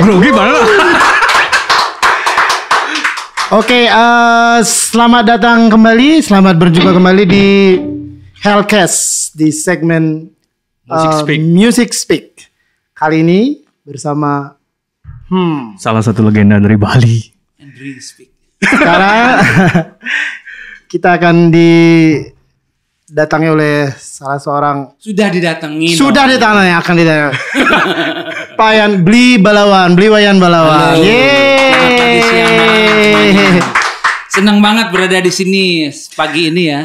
Grogi banget. Oke, selamat datang kembali, selamat berjumpa kembali di Hellcast di segmen Music Speak. Kali ini bersama Salah satu legenda dari Bali. Andri Speak. Sekarang kita akan didatangi oleh salah seorang Sudah didatangi. akan didatangi. Payan Bli Balawan, Bli Wayan Balawan. Yeay. Senang banget berada di sini pagi ini ya.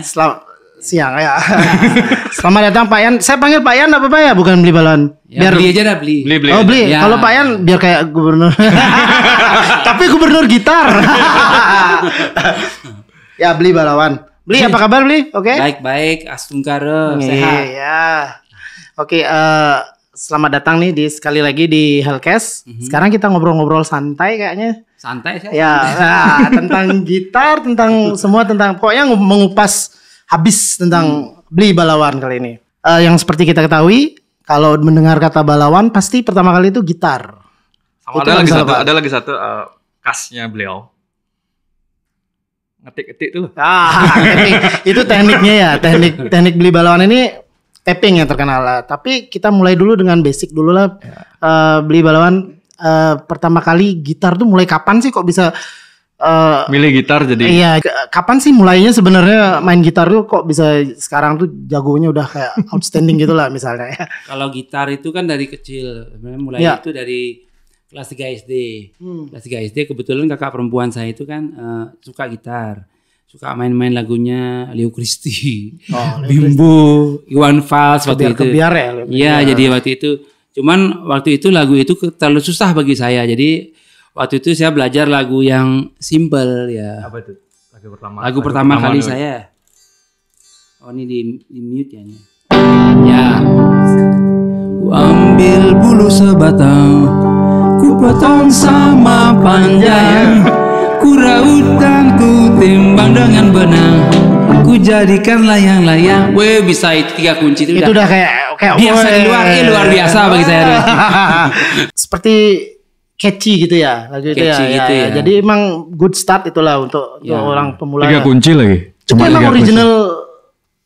Siang ya. Selamat datang Pak Yan. Saya panggil Pak Yan apa Pak ya? Bukan Bli Balawan. Ya, Bli aja dah Bli. Oh Bli. Ya. Kalau Pak Yan biar kayak gubernur. Tapi gubernur gitar. Ya Bli Balawan. Bli apa kabar Bli? Oke. Baik-baik, Astungkara, sehat. Iya. Oke, selamat datang nih sekali lagi di Hellcast. Sekarang kita ngobrol-ngobrol santai kayaknya. Santai saya. Ya, tentang gitar, tentang semua tentang pokoknya mengupas habis tentang Bli Balawan kali ini. Yang seperti kita ketahui, kalau mendengar kata Balawan pasti pertama kali itu gitar. Sama Itu ada lagi satu khasnya beliau. Ngetik-ngetik tuh. Itu tekniknya ya, teknik Bli Balawan ini tapping yang terkenal. Tapi kita mulai dulu dengan basic dulu lah. Bli Balawan pertama kali gitar tuh mulai kapan sih kok bisa milih gitar jadi? Iya, kapan sih mulainya sebenarnya main gitar tuh kok bisa sekarang tuh jagonya udah kayak outstanding gitu lah misalnya ya. Kalau gitar itu kan dari kecil. Sebenarnya mulai itu dari kelas 3 SD. Kelas 3 SD kebetulan kakak perempuan saya itu kan suka gitar. Suka main-main lagunya Leo Christie, Bimbo, Iwan Fals waktu itu. Kebiar ya. Iya, jadi waktu itu. Cuman waktu itu lagu itu terlalu susah bagi saya. Jadi waktu itu saya belajar lagu yang simple ya. Apa itu? Lagu pertama kali saya. Oh ini di mute ya ini. Ya. Ku ambil bulu sebatang, ku potong sama panjang, ku raut dan ku timbang dengan benang, ku jadikan layang-layang. Weh bisa itu 3 kunci itu udah kayak biasa di luar, luar biasa bagi saya. Seperti catchy gitu ya lagu itu ya. Gitu ya. Jadi emang good start itulah untuk orang pemula. 3 kunci lagi. Itu emang original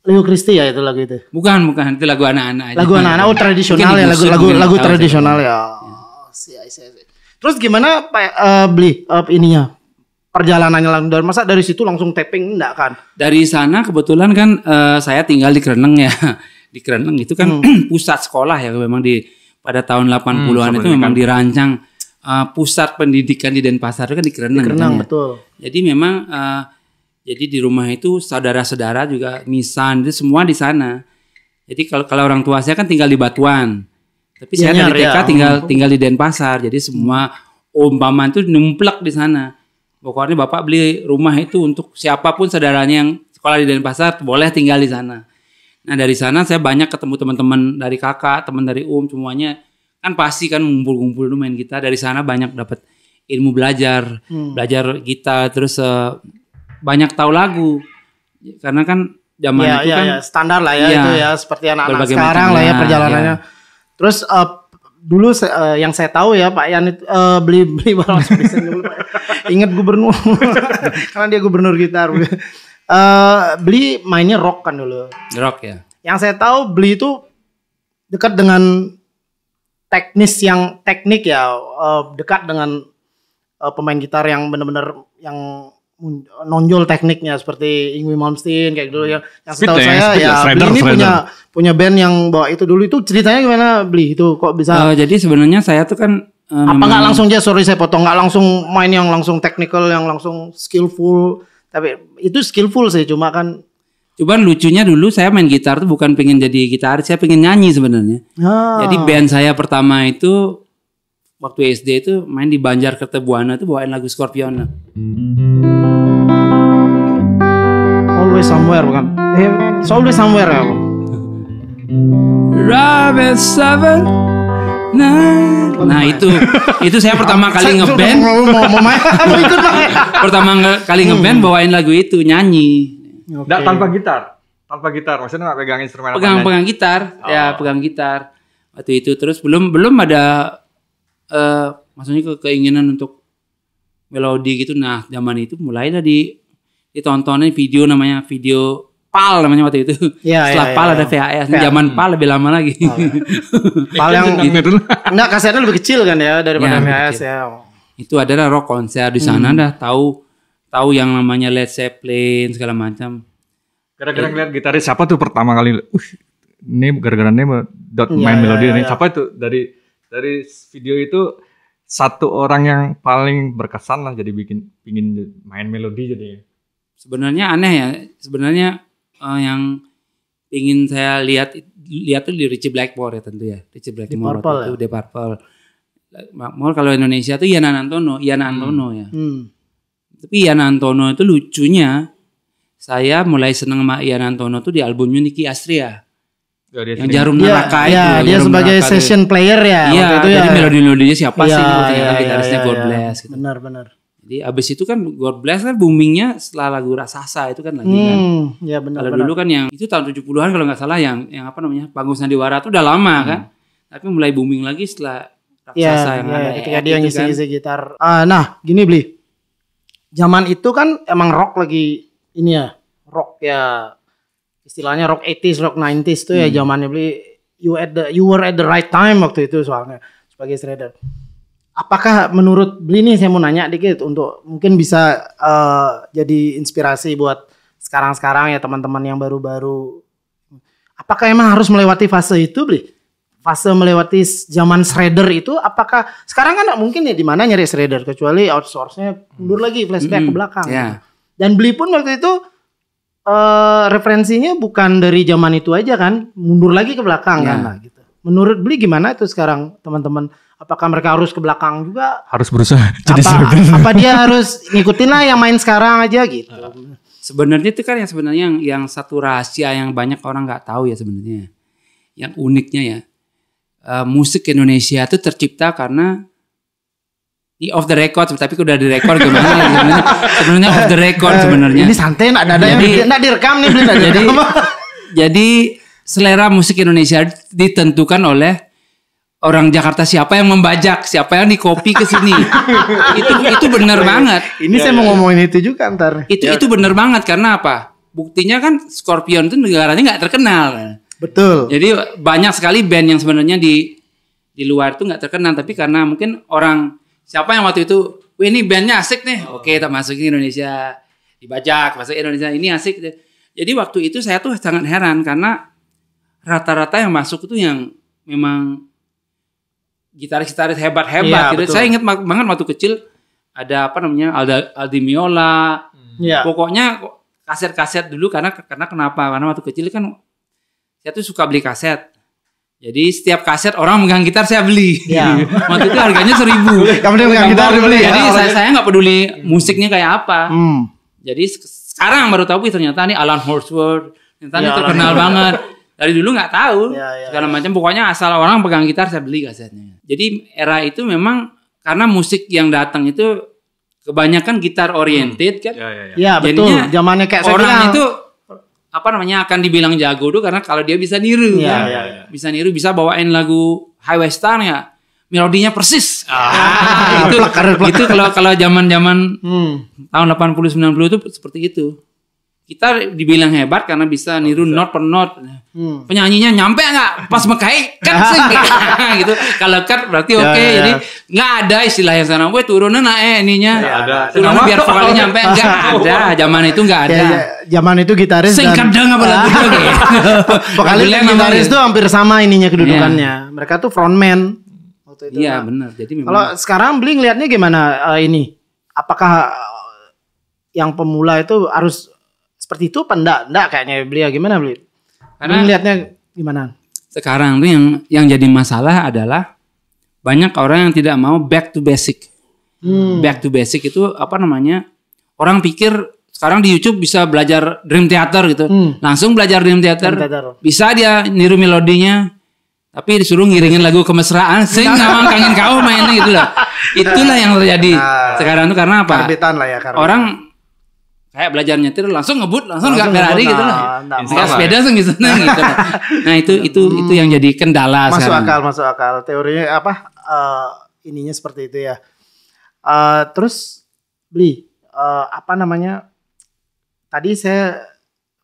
Leo Christie ya itu lagu itu. Bukan itu lagu anak-anak. Lagu anak-anak tradisional ya, lagu tradisional ya. Terus gimana Pak Bli ininya? Perjalanannya dari situ langsung tapping enggak kan? Dari sana kebetulan kan saya tinggal di Kreneng ya. Di Kreneng itu kan pusat sekolah ya, memang pada tahun 80-an itu memang dirancang pusat pendidikan di Denpasar itu kan di Kreneng. Betul. Jadi memang jadi di rumah itu saudara-saudara juga misan itu semua di sana. Jadi kalau orang tua saya kan tinggal di Batuan. Tapi saya dari TK tinggal di Denpasar. Jadi semua umpaman itu numplek di sana. Pokoknya bapak beli rumah itu untuk siapapun saudaranya yang sekolah di Denpasar boleh tinggal di sana. Nah dari sana saya banyak ketemu teman-teman dari kakak, teman dari semuanya kan pasti kan ngumpul-ngumpul dulu main gitar. Dari sana banyak dapat ilmu belajar gitar, terus banyak tahu lagu karena kan zaman itu kan standar lah ya itu ya seperti anak-anak sekarang lah ya perjalanannya. Terus dulu yang saya tahu ya Pak Yan itu beli Balawan ingat gubernur karena dia gubernur gitar. Beli mainnya rock kan dulu. Rock ya. Yang saya tahu Beli itu dekat dengan teknik ya, dekat dengan pemain gitar yang benar-benar yang nonjol tekniknya seperti Yngwie Malmsteen kayak dulu ya. Yang setahu saya ya Bli ini punya band yang bawa itu dulu. Itu ceritanya gimana Bli? Itu kok bisa jadi sebenarnya saya tuh kan apa nggak langsung aja saya potong, nggak langsung main yang langsung technical, yang langsung skillful. Tapi itu skillful sih, cuman lucunya dulu saya main gitar tuh bukan pengen jadi gitaris, saya pengen nyanyi sebenarnya. Jadi band saya pertama itu waktu SD itu main di Banjarkertebuana itu bawain lagu Scorpion. Always Somewhere bukan? It's Always Somewhere ya. Rabbit 7 Nah itu saya pertama kali ngeband. Mau ikut main. Pertama kali ngeband bawain lagu itu nyanyi. Tanpa gitar maksudnya nggak pegang instrumen. Pegang gitar, ya pegang gitar. waktu itu. Terus belum ada maksudnya keinginan untuk melodi gitu. Nah zaman itu mulai ditontonin video namanya video PAL namanya waktu itu. Setelah PAL ada VHS. Zaman PAL lebih lama lagi. PAL yang enggak kasetnya lebih kecil kan ya daripada VHS ya. Itu adalah rock konser di sana dah tahu yang namanya Led Zeppelin segala macam. Gara-gara ngeliat gitaris siapa tuh pertama kali? Ini gara-gara main melodi ini. Siapa itu dari video itu satu orang yang paling berkesan lah jadi pingin main melodi jadinya. Sebenarnya aneh ya. Sebenarnya yang ingin saya lihat tuh di Ritchie Blackmore ya tentu ya. Ritchie Blackmore waktu itu Deep Purple. Blackmore kalau Indonesia tuh Ian Antono ya. Tapi Ian Antono itu lucunya saya mulai seneng sama Ian Antono tuh di albumnya Nicky Astria. Yang Jarum Neraka itu. Iya, dia sebagai session player ya. Iya, jadi melodi-melodinya siapa sih? Gitarisnya God Bless. Gitu. Benar. Jadi abis itu kan God Bless kan boomingnya setelah lagu Raksasa itu kan lagi kan. Iya benar. Kalau dulu kan yang itu tahun 70-an kalau nggak salah yang apa namanya Panggung Sandiwara itu udah lama kan. Tapi mulai booming lagi setelah Raksasa yang ada. Ketika dia ngisi-ngisi gitar. Nah gini Bli. Zaman itu kan emang rock lagi ini ya. Rock ya. Istilahnya rock 80s, rock 90s tuh ya zamannya Bli. You were at the right time waktu itu soalnya sebagai shredder. Apakah menurut Bli nih saya mau nanya dikit untuk mungkin bisa jadi inspirasi buat sekarang-sekarang ya teman-teman yang baru-baru. Apakah emang harus melewati fase itu Bli? Fase melewati zaman shredder itu apakah sekarang kan mungkin ya di mana nyari shredder kecuali outsource-nya mundur lagi flashback ke belakang. Dan Bli pun waktu itu referensinya bukan dari zaman itu aja kan, mundur lagi ke belakang kan lah gitu. Menurut Bli gimana itu sekarang teman-teman? Apakah mereka harus ke belakang juga? Harus berusaha jadi apa dia harus ngikutin lah yang main sekarang aja gitu. Sebenarnya itu kan yang satu rahasia yang banyak orang nggak tahu ya sebenarnya. Yang uniknya ya musik Indonesia itu tercipta karena off the record, tapi udah di record gimana sebenarnya off the record sebenarnya. Ini santai ada yang enggak direkam nih jadi selera musik Indonesia ditentukan oleh orang Jakarta siapa yang membajak, siapa yang dikopi ke sini. itu benar banget. Ini saya mau ngomongin itu juga ntar. Itu benar banget karena apa? Buktinya kan Scorpion itu negaranya nggak terkenal. Betul. Jadi banyak sekali band yang sebenarnya di luar itu nggak terkenal, tapi karena mungkin orang siapa yang waktu itu, wih ini bandnya asik nih, oke kita masukin Indonesia, dibajak masuk Indonesia ini asik. Jadi waktu itu saya tuh sangat heran karena rata-rata yang masuk itu yang memang gitaris-gitaris hebat-hebat gitu. Saya ingat banget waktu kecil ada apa namanya Aldi Miola. Pokoknya kaset-kaset dulu karena kenapa? Karena waktu kecil kan saya tuh suka beli kaset. Jadi setiap kaset orang megang gitar saya beli. Waktu itu harganya 1.000. Kamu megang gitar dibeli. Jadi saya nggak peduli musiknya kayak apa. Jadi sekarang baru tahu ternyata nih Alan Horsworth, ternyata ini terkenal banget. Dari dulu nggak tahu segala macam. Pokoknya asal orang pegang gitar saya beli kasetnya. Jadi era itu memang karena musik yang datang itu kebanyakan gitar oriented kan. Iya betul. Zamannya kayak orang itu apa namanya akan dibilang jago tuh karena kalau dia bisa niru. Bisa niru, bisa bawain lagu Highway Star ya. Melodinya persis. Itu kalau zaman-zaman tahun 80 90 itu seperti itu. Kita dibilang hebat karena bisa niru note per note. Penyanyinya nyampe nggak pas mekai cut gitu. Kalau cut berarti oke. Jadi nggak ada istilah yang sana. Weh turunan ininya. Turunan biar vokalnya nyampe nggak ada. Zaman itu nggak ada. Zaman itu gitaris dan kadang apa lagu itu. Vokalis dan gitaris itu hampir sama ininya kedudukannya. Mereka tuh frontman waktu itu. Iya benar. Jadi kalau sekarang Bli ngelihatnya gimana ini? Apakah yang pemula itu harus seperti itu apa enggak kayaknya Bli gimana Bli? Karena lihatnya gimana? Sekarang tuh yang jadi masalah adalah banyak orang yang tidak mau back to basic. Back to basic itu apa namanya? Orang pikir sekarang di YouTube bisa belajar Dream Theater gitu. Langsung belajar Dream Theater. Bisa dia niru melodinya. Tapi disuruh ngiringin lagu kemesraan, sing ngawang kangen kau mainnya gitu loh. Itulah yang terjadi sekarang tuh karena apa? Karbitan lah ya. Orang kayak belajar nyetir langsung ngebut langsung nggak lari gitu lah. Nggak sepeda langsung gitu gitu. Nah itu yang jadi kendala sekarang. Masuk akal. Teorinya apa? Ininya seperti itu ya. Terus beli apa namanya? Tadi saya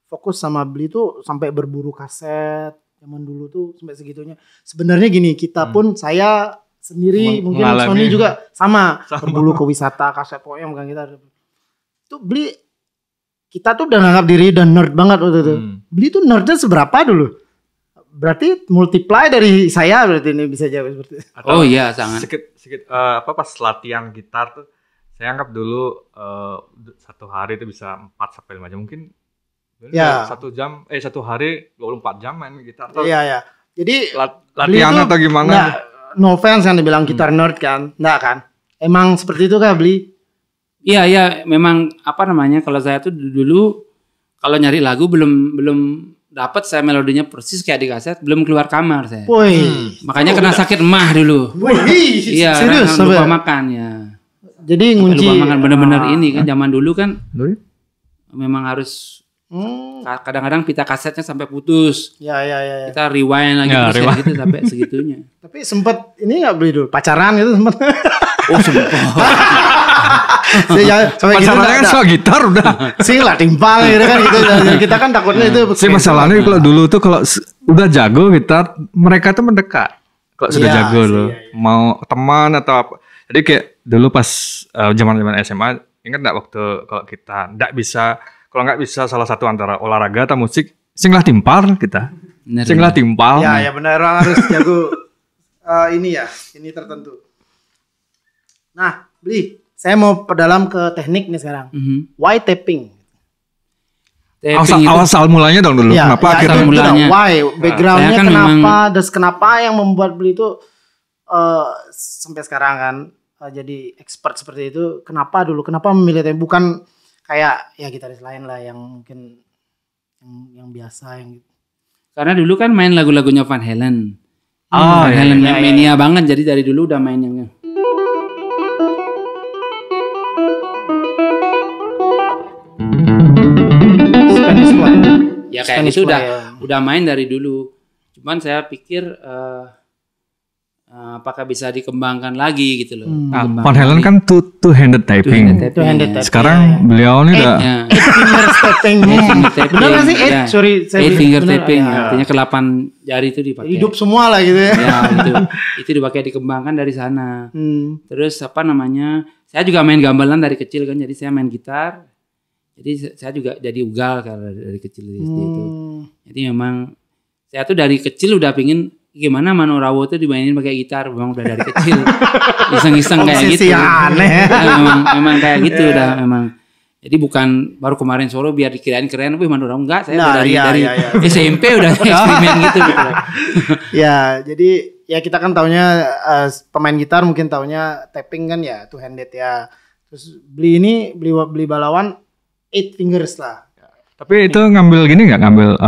fokus sama beli tuh sampai berburu kaset zaman dulu tuh sampai segitunya. Sebenarnya gini, kita pun saya sendiri mungkin Sony juga sama berburu ke wisata kaset pokoknya bukan kita. Tuh beli kita tuh udah nganggap diri udah nerd banget waktu itu. Beli tuh nerdnya seberapa dulu? Berarti multiply dari saya berarti ini bisa jawab seperti itu. Oh iya sangat. Sedikit pas latihan gitar tuh saya anggap dulu satu hari itu bisa 4 sampai 5 jam mungkin. Ya. 1 hari 24 jam main gitar. Iya. Jadi latihan atau gimana? No offense kan dibilang gitar nerd kan. Enggak kan? Emang seperti itu kah beli? Iya memang apa namanya kalau saya tuh dulu kalau nyari lagu belum dapat saya melodinya persis kayak di kaset belum keluar kamar saya. Makanya kena sakit emah dulu. Iya, serius lupa makan ya. Jadi ngunci lupa makan bener-bener ini kan zaman dulu kan. Memang harus kadang-kadang pita kasetnya sampai putus. Ya. Kita rewind lagi terus gitu sampai segitunya. Tapi sempet ini nggak beli dulu pacaran gitu sempet. Oh sempet. Pacarannya kan soal gitar udah. Sih lah timpal gitu kan gitu. Kita kan takutnya itu. Sih masalahnya kalau dulu tuh kalau udah jago gitar mereka tuh mendekat. Kalau sudah jago loh, mau teman atau apa. Jadi kayak dulu pas zaman SMA ingat nggak waktu kalau kita nggak bisa salah satu antara olahraga atau musik, singlah timpal kita. Singlah timpal. Ya benar harus jago ini tertentu. Nah, beli. Saya mau perdalam ke teknik nih sekarang. Why tapping? Awal mulanya dong dulu. Ya, kenapa akhirnya mulanya? Why? Backgroundnya kan kenapa? Kenapa yang membuat beli itu sampai sekarang kan jadi expert seperti itu? Kenapa dulu? Kenapa memilih tapping? Bukan kayak ya gitaris lain lah yang mungkin yang biasa yang gitu. Karena dulu kan main lagu-lagunya Van Halen. Van Halen mania banget. Jadi dari dulu udah main yang ya kayak itu udah main dari dulu. Cuman saya pikir apakah bisa dikembangkan lagi gitu loh. Van Halen kan two-handed typing. Sekarang beliau ini udah finger tapping. Benar nggak sih? Sorry, saya finger tapping. Artinya ke-8 jari itu dipakai. Hidup semua lah gitu ya. Ya itu dipakai dikembangkan dari sana. Terus apa namanya? Saya juga main gamelan dari kecil kan. Jadi saya main gitar. Jadi saya juga jadi ugal karena dari kecil itu. Jadi memang saya tuh dari kecil udah pingin gimana Mano Rawo tuh dimainin pakai gitar, memang udah dari kecil iseng-iseng kayak gitu. Aneh. Memang kayak gitu udah memang. Jadi bukan baru kemarin solo biar dikirain keren, Mano Rawo enggak. Saya dari SMP udah eksperimen gitu. Ya, jadi ya kita kan taunya pemain gitar mungkin taunya tapping kan ya, two handed ya. Terus beli balawan 8 fingers lah. Tapi itu ngambil gini nggak? Ngambil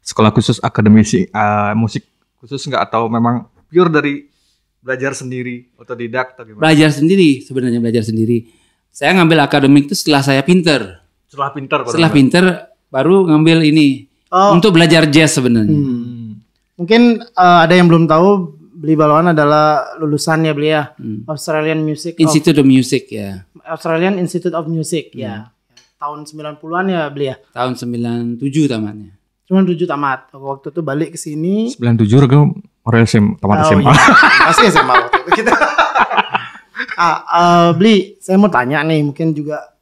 sekolah khusus akademisi musik khusus nggak? Atau memang pure dari belajar sendiri, otodidak atau gimana? Belajar sendiri. Saya ngambil akademik itu setelah saya pinter. Setelah pinter baru ngambil ini. Untuk belajar jazz sebenarnya. Mungkin ada yang belum tahu, Beli Balawan adalah lulusannya beli ya. Australian Institute of Music ya. Tahun 90-an ya beli ya? Tahun 97 tamatnya. 97 tamat. Waktu itu balik ke sini. 97 rega orang tamat SMA. Iya. Pasti SMA waktu itu kita. Beli, saya mau tanya nih, mungkin juga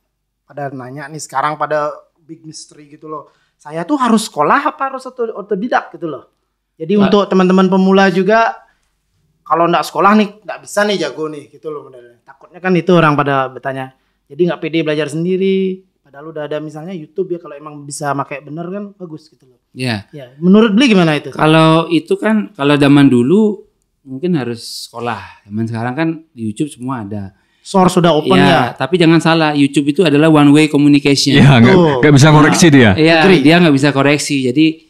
pada nanya nih sekarang pada big mystery gitu loh. Saya tuh harus sekolah apa harus otodidak gitu loh. Jadi untuk teman-teman pemula juga kalau enggak sekolah nih enggak bisa nih jago nih gitu loh modelnya. Takutnya kan itu orang pada bertanya. Jadi enggak pede belajar sendiri. Padahal udah ada misalnya YouTube ya, kalau emang bisa pakai bener kan bagus gitu loh. Iya. Ya, menurut Beli gimana itu? Kalau itu kan kalau zaman dulu mungkin harus sekolah. Zaman sekarang kan di YouTube semua ada. Source sudah open ya. Tapi jangan salah, YouTube itu adalah one way communication. Iya, enggak bisa koreksi dia. Iya, dia enggak bisa koreksi. Jadi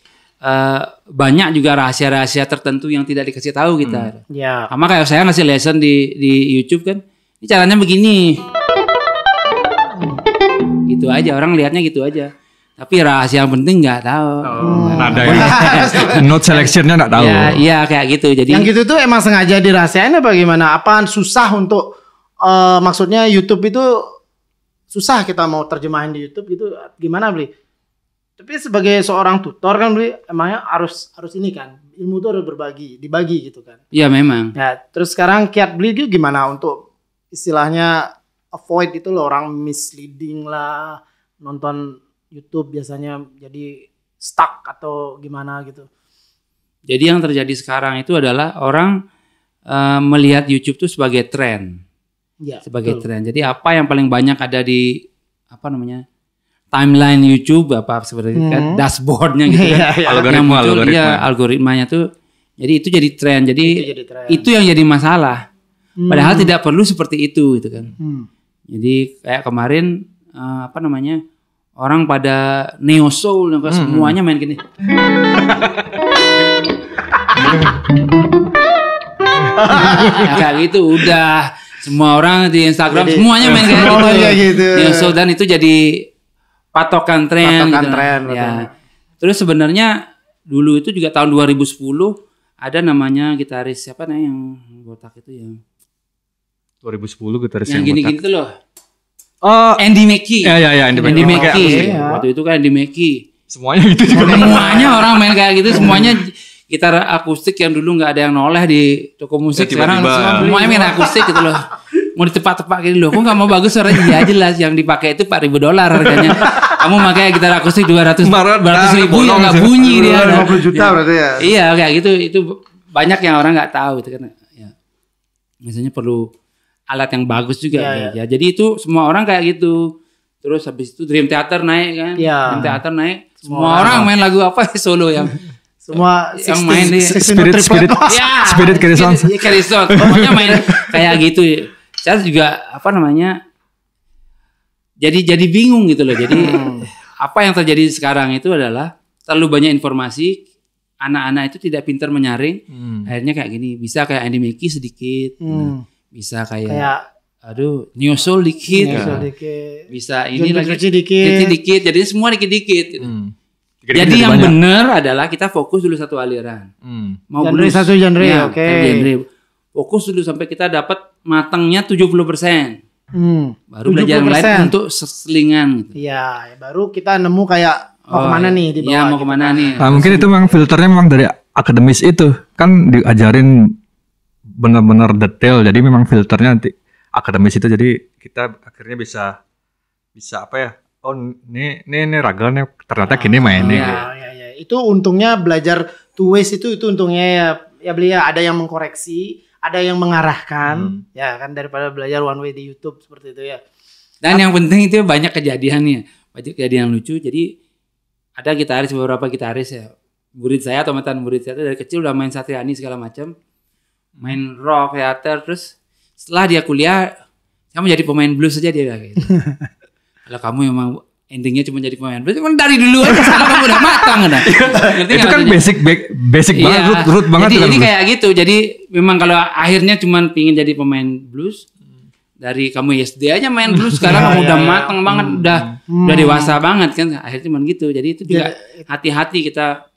banyak juga rahasia-rahasia tertentu yang tidak dikasih tahu kita. Iya. Sama kayak saya ngasih lesson di YouTube kan. Ini caranya begini. Gitu aja, orang lihatnya gitu aja. Tapi rahasia yang penting nggak tahu. Nada ya. Note selectionnya nggak tahu. Iya kayak gitu. Jadi yang gitu tuh emang sengaja dirahasiain apa gimana? Apaan susah untuk maksudnya YouTube itu susah kita mau terjemahin di YouTube gitu gimana Bli? Tapi sebagai seorang tutor kan Bli emangnya harus ini kan ilmu itu harus dibagi gitu kan? Iya memang. Ya terus sekarang kiat Bli itu gimana untuk istilahnya avoid itu loh orang misleading lah nonton YouTube biasanya jadi stuck atau gimana gitu. Jadi yang terjadi sekarang itu adalah orang melihat YouTube itu sebagai tren. Ya, sebagai tren. Jadi apa yang paling banyak ada di timeline YouTube seperti kan dashboardnya gitu kan. Algoritmanya tuh. Jadi itu jadi tren. Jadi itu yang jadi masalah. Padahal tidak perlu seperti itu gitu kan. Jadi kayak kemarin orang pada neo soul semuanya main gini. Kayak gitu udah semua orang di Instagram jadi, semuanya main kayak gitu. Neo soul dan itu jadi patokan tren gitu. Ya. Terus sebenarnya dulu itu juga tahun 2010 ada namanya gitaris siapa yang botak itu yang 2010 gitaris yang gini-gini tuh loh. Andy Mackey. Ya, Andy Mackey. Waktu itu kan Andy Mackey. Semuanya gitu juga. Semuanya orang main kayak gitu, semuanya gitar akustik yang dulu nggak ada yang noleh di toko musik. Ya, sekarang semuanya main akustik gitu loh. Mau ditepak-tepak gitu loh. Kok nggak mau bagus suaranya? Ya jelas yang dipakai itu $4.000 harganya. Kamu pakai gitar akustik 200 ribu ya nggak bunyi dia. 50 juta berarti ya. Iya kayak gitu. Itu banyak yang orang nggak tahu itu kan. Ya. Biasanya perlu alat yang bagus juga ya. Jadi itu semua orang kayak gitu. Terus habis itu Dream Theater naik kan. Dream Theater naik. Semua orang main lagu apa solo yang semua yang main di Spirit Carry Song. Pokoknya main kayak gitu. Saya juga jadi bingung gitu loh. Jadi apa yang terjadi sekarang itu adalah terlalu banyak informasi. Anak-anak itu tidak pintar menyaring. Akhirnya kayak gini. Bisa kayak Andy Mackey sedikit. Bisa kayak neo soul dikit. Bisa ini lagi dikit. Jadi semua dikit-dikit gitu. Jadi yang benar adalah kita fokus dulu satu aliran. Mau genre satu genre, oke. Fokus dulu sampai kita dapat matangnya 70%. Baru belajar yang lain untuk selingan gitu. Iya, baru kita nemu kayak mau kemana nih di bawah. Iya, mau kemana nih. Nah, mungkin itu memang filternya memang dari akademis itu. Kan diajarin benar-benar detail. Jadi memang filternya nanti akademis itu. Jadi kita akhirnya bisa apa ya? Oh, ini raganya ternyata gini mainnya. Iya. Itu untungnya belajar two ways itu untungnya ya beli ya ada yang mengkoreksi, ada yang mengarahkan, ya kan daripada belajar one way di YouTube seperti itu ya. Dan yang penting itu banyak kejadiannya, banyak kejadian lucu. Jadi ada beberapa gitaris ya, murid saya atau mantan murid saya itu dari kecil udah main Satriani segala macam, main rock, teater, terus setelah dia kuliah, saya mau jadi pemain blues saja dia kayak gitu. Kalau kamu memang endingnya cuma jadi pemain blues, emang dari dulu aja sekarang kamu udah matang kan? Itu kan basic banget, root banget. Jadi kayak gitu. Jadi memang kalau akhirnya cuma pingin jadi pemain blues, dari kamu SD aja main blues, sekarang kamu udah matang banget, udah dewasa banget kan, akhirnya cuma gitu. Jadi itu juga hati-hati kita,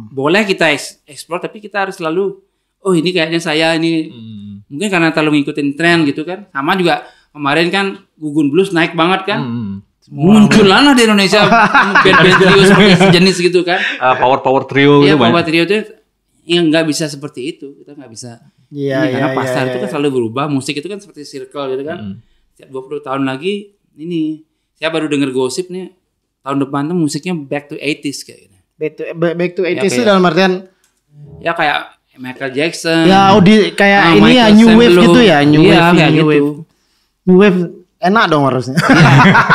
boleh kita explore, tapi kita harus selalu, oh ini kayaknya saya ini, mungkin karena terlalu ngikutin tren gitu kan. Sama juga kemarin kan Gugun Blues naik banget kan, munculan lah di Indonesia band-band trio seperti sejenis gitu kan. Power trio gitu. Iya, power trio itu yang nggak bisa seperti itu, kita nggak bisa. Karena pasar itu kan selalu berubah, musik itu kan seperti circle gitu kan. Setiap 20 tahun lagi ini saya baru dengar gosip nih tahun depan tuh musiknya back to 80s kayak gitu. Back to 80s itu dalam artian ya kayak Michael Jackson. Ya kayak ini ya new wave gitu ya, new wave. New wave enak dong harusnya.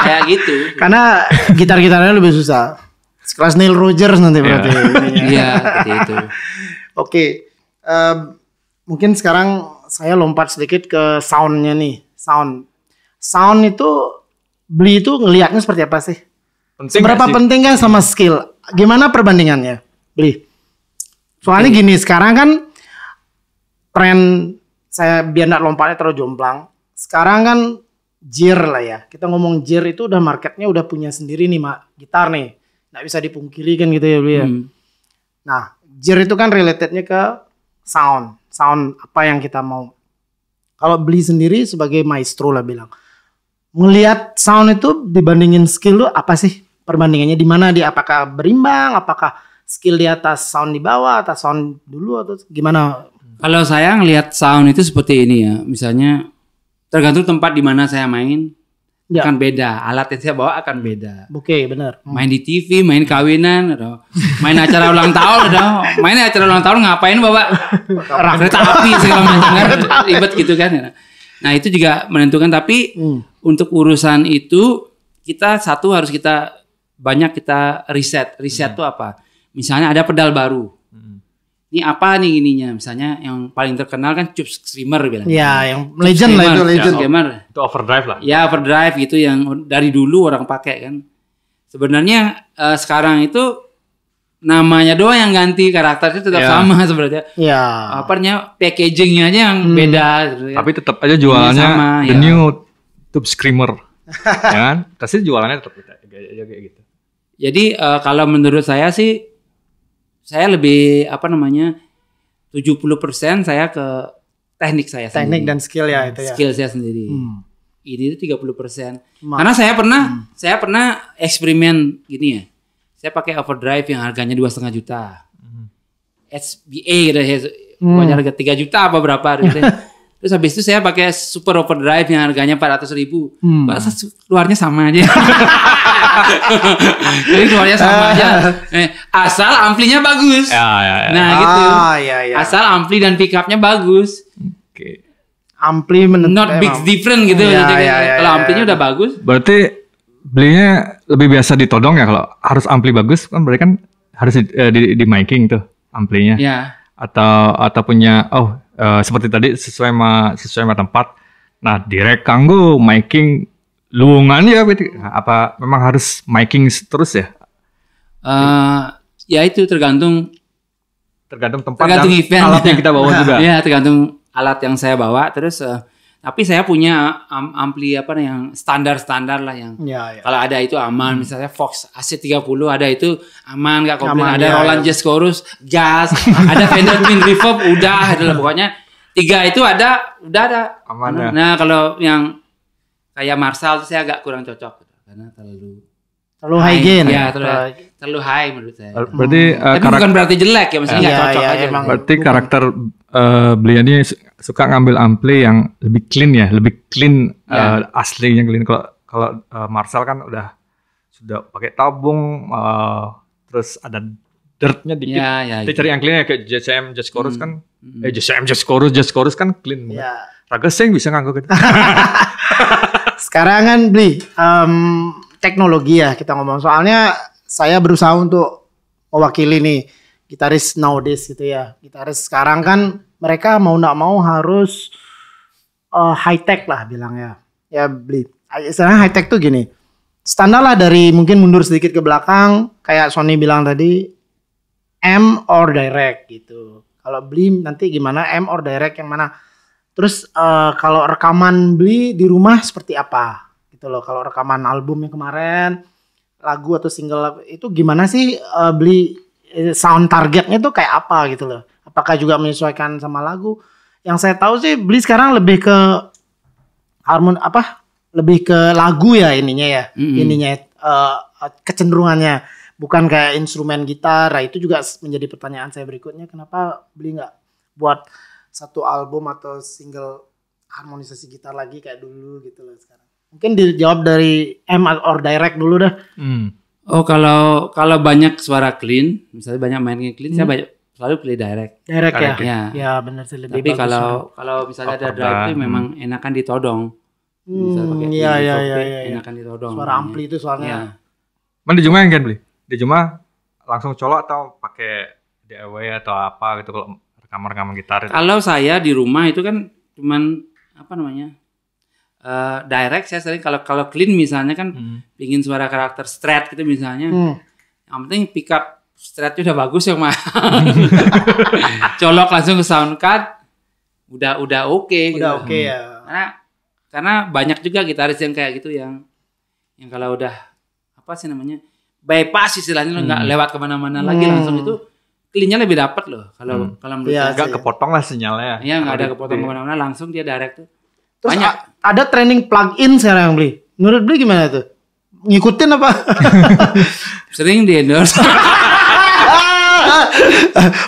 Kayak gitu. Karena gitar-gitarnya lebih susah. Sekelas Neil Rogers nanti berarti. Iya, seperti itu. Oke. Mungkin sekarang saya lompat sedikit ke soundnya nih. Sound itu beli itu ngelihatnya seperti apa sih? Seberapa penting kan sama skill? Gimana perbandingannya? Beli. Soalnya gini, sekarang kan tren saya biar nggak lompatnya terlalu jomplang. Sekarang kan Jir lah ya. Kita ngomong Jir itu udah marketnya udah punya sendiri nih gitar nih. Nggak bisa dipungkiri kan gitu ya Bli ya. Nah Jir itu kan relatednya ke sound apa yang kita mau. Kalau Bli sendiri sebagai maestro lah bilang, ngelihat sound itu dibandingin skill lu apa sih perbandingannya di mana dia? Apakah berimbang? Apakah skill di atas sound di bawah, atas sound dulu atau gimana? Kalau saya ngelihat sound itu seperti ini ya, misalnya tergantung tempat di mana saya main akan beda, alat yang saya bawa akan beda. Oke, benar. Main di TV, main kawinan, atau main acara ulang tahun, atau main acara ulang tahun ngapain bawa kereta api segala macam kan, ribet gitu kan. Nah itu juga menentukan. Tapi untuk urusan itu kita harus banyak kita riset itu apa? Misalnya ada pedal baru. Ini apa nih ininya? Misalnya yang paling terkenal kan Tube Screamer bilang. Ya, yang legend lah itu legend. Itu overdrive lah. Ya overdrive gitu yang dari dulu orang pakai kan. Sebenarnya sekarang itu namanya doang yang ganti, karakternya tetap sama sebenarnya. Ya. Apanya packagingnya aja yang beda. Tapi tetap aja jualannya sama, the new Tube Screamer. Ya kan? Pasti jualannya tetap kayak gitu. Jadi kalau menurut saya sih, saya lebih 70% saya ke teknik saya sendiri. Teknik dan skill ya itu ya. Skill saya sendiri. Ini itu 30%. Karena saya pernah eksperimen gini ya. Saya pakai overdrive yang harganya 2,5 juta. SBA gitu ya. Pokoknya harga 3 juta apa berapa gitu. Terus habis itu saya pakai super overdrive yang harganya 400.000. Keluarnya sama aja. Jadi keluarnya sama aja. Asal amplinya bagus. Ya. Nah gitu. Ya. Asal ampli dan pickupnya bagus. Oke. Ampli not big different gitu. Kalau amplinya udah bagus. Berarti belinya lebih biasa ditodong ya. Kalau harus ampli bagus kan berarti kan harus di miking tuh amplinya. Ya. Atau punya seperti tadi sesuai sama tempat. Nah, direct kanggo miking luungan ya berarti apa memang harus miking terus ya? Ya itu tergantung tempat dan event. Alat yang kita bawa juga. Ya, tergantung alat yang saya bawa. Terus tapi saya punya ampli yang standar lah yang kalau ada itu aman. Misalnya Fox AC30 ada itu aman, nggak komplain. Ada Roland Jazz Chorus gas, ada Fender Twin Reverb udah pokoknya 3 itu udah ada aman ya. Nah kalau yang kayak Marshall saya agak kurang cocok karena terlalu high gain ya, terlalu high menurut saya. Berarti tapi bukan berarti jelek ya, maksudnya nggak cocok aja. Berarti karakter beliau ini suka ngambil ampli yang lebih clean aslinya clean. Kalau Marshall kan sudah pakai tabung, terus ada dirtnya dikit. Kita cari yang clean kayak JCM Jazz Chorus kan, JCM Jazz Chorus kan clean. Raga sing bisa nganggo gitu. Sekarang kan Bli, teknologi ya kita ngomong. Soalnya saya berusaha untuk mewakili nih gitaris nowadays gitu ya. Gitaris sekarang kan mereka mau nggak mau harus high tech lah bilangnya. Ya Bli. Istilahnya high tech tuh gini. Standar lah dari mungkin mundur sedikit ke belakang kayak Sony bilang tadi M or direct gitu. Kalau Bli nanti gimana M or direct yang mana? Terus kalau rekaman Bli di rumah seperti apa gitu loh. Kalau rekaman albumnya kemarin, lagu atau single itu gimana sih Bli sound targetnya tuh kayak apa gitu loh. Apakah juga menyesuaikan sama lagu? Yang saya tahu sih Bli sekarang lebih ke lebih ke lagu ya ininya ya. Ininya kecenderungannya bukan kayak instrumen gitar. Nah, itu juga menjadi pertanyaan saya berikutnya, kenapa Bli nggak buat satu album atau single harmonisasi gitar lagi kayak dulu gitu loh sekarang. Mungkin dijawab dari M or direct dulu dah. Oh kalau banyak suara clean, misalnya banyak mainnya clean, saya selalu play direct. Direct ya. Ya benar sih lebih. Tapi kalau misalnya ada drive itu memang enakan ditodong. Iya. Enakan ditodong. Suara ampli itu soalnya. Mana di Juma yang kan Bli? Di Juma langsung colok atau pakai DIY atau apa gitu kalau rekaman gitar itu? Kalau saya di rumah itu kan cuman direct. Saya sering kalau clean misalnya kan pingin suara karakter strat gitu misalnya. Yang penting pick up stratnya udah bagus ya mah. Colok langsung ke sound card udah oke. Udah oke ya. Karena Karena banyak juga gitaris yang kayak gitu yang kalau udah apa sih namanya bypass istilahnya lo nggak lewat kemana-mana lagi langsung itu clean-nya lebih dapat loh kalau menurut Iya, Nggak kepotong lah sinyalnya. Iya nggak ada kepotong kemana-mana langsung dia direct tuh. Terus Banyak. ada training plug-in sekarang yang beli. Menurut beli gimana tuh? Ngikutin apa? Sering di endorse.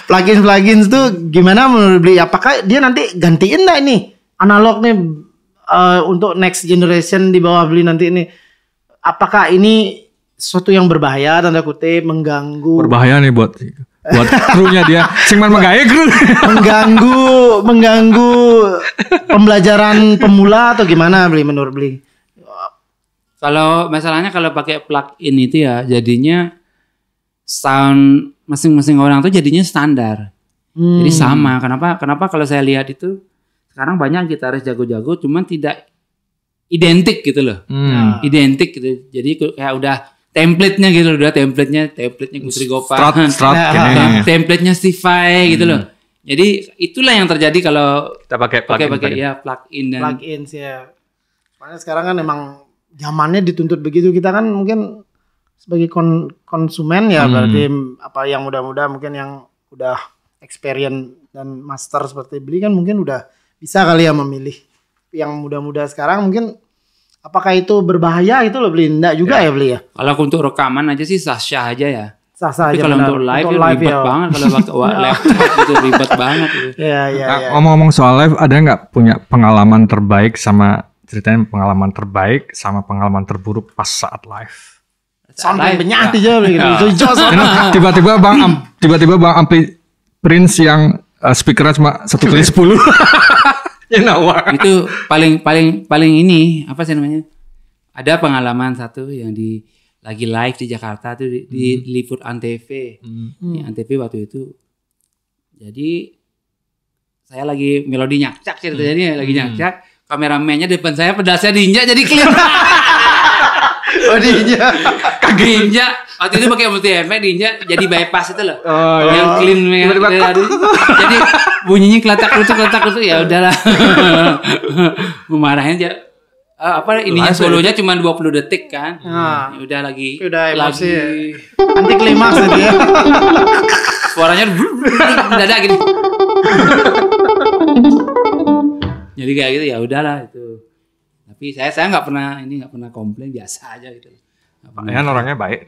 Plugin tuh gimana menurut beli? Apakah dia nanti gantiin nggak ini analog nih untuk next generation di bawah beli nanti ini? Apakah ini sesuatu yang berbahaya tanda kutip mengganggu? Berbahaya nih buat krunya dia. Sing man menggaya kru. mengganggu pembelajaran pemula atau gimana beli menurut beli? Kalau masalahnya kalau pakai plug-in itu ya jadinya sound masing-masing orang tuh jadinya standar. Jadi sama. Kenapa kalau saya lihat itu sekarang banyak gitaris jago-jago cuman tidak identik gitu loh. Identik gitu. Jadi kayak udah template-nya gitu, template-nya Guthrie Gopal. Template-nya Steve Vai gitu loh. Jadi itulah yang terjadi kalau kita pakai plug-in ya plug-in dan plug-in sih ya. Soalnya sekarang kan emang zamannya dituntut begitu, kita kan mungkin sebagai konsumen ya berarti apa yang muda-muda mungkin yang udah experience dan master seperti beli kan mungkin udah bisa kali ya memilih. Yang muda-muda sekarang mungkin apakah itu berbahaya itu loh beli? Enggak juga ya beli ya? Kalau untuk rekaman aja sih sah-sah aja ya. Sah-sah Tapi aja. kalau untuk live ribet banget kalau pakai laptop itu ribet banget. Iya. Ngomong-ngomong soal live, ada nggak punya pengalaman terbaik sama ceritain pengalaman terbaik sama pengalaman terburuk pas saat live? Sampai banyak aja gitu. Tiba-tiba bang ampli Prince yang speakernya cuma 1/10. Itu paling ini apa sih namanya? Ada pengalaman satu yang lagi live di Jakarta tuh diliput Antv. Antv waktu itu. Jadi saya lagi melodi nyakcak ceritanya lagi nyakcak, kameramennya depan saya pedasnya diinjak jadi clear. Oh diinjak. Diinjak. Waktu itu pakai multi effect diinjak jadi bypass itu loh. Yang clean jadi bunyinya keletak-keletak ya udahlah. Memarahin aja. Ininya solonya cuma 20 detik kan. Ya udah lagi. Udah emosi. Anti klimaks itu ya. Suaranya mendadak gini. Jadi kayak gitu ya udahlah itu. Tapi saya nggak pernah komplain, biasa aja gitu. Pakaian orangnya baik.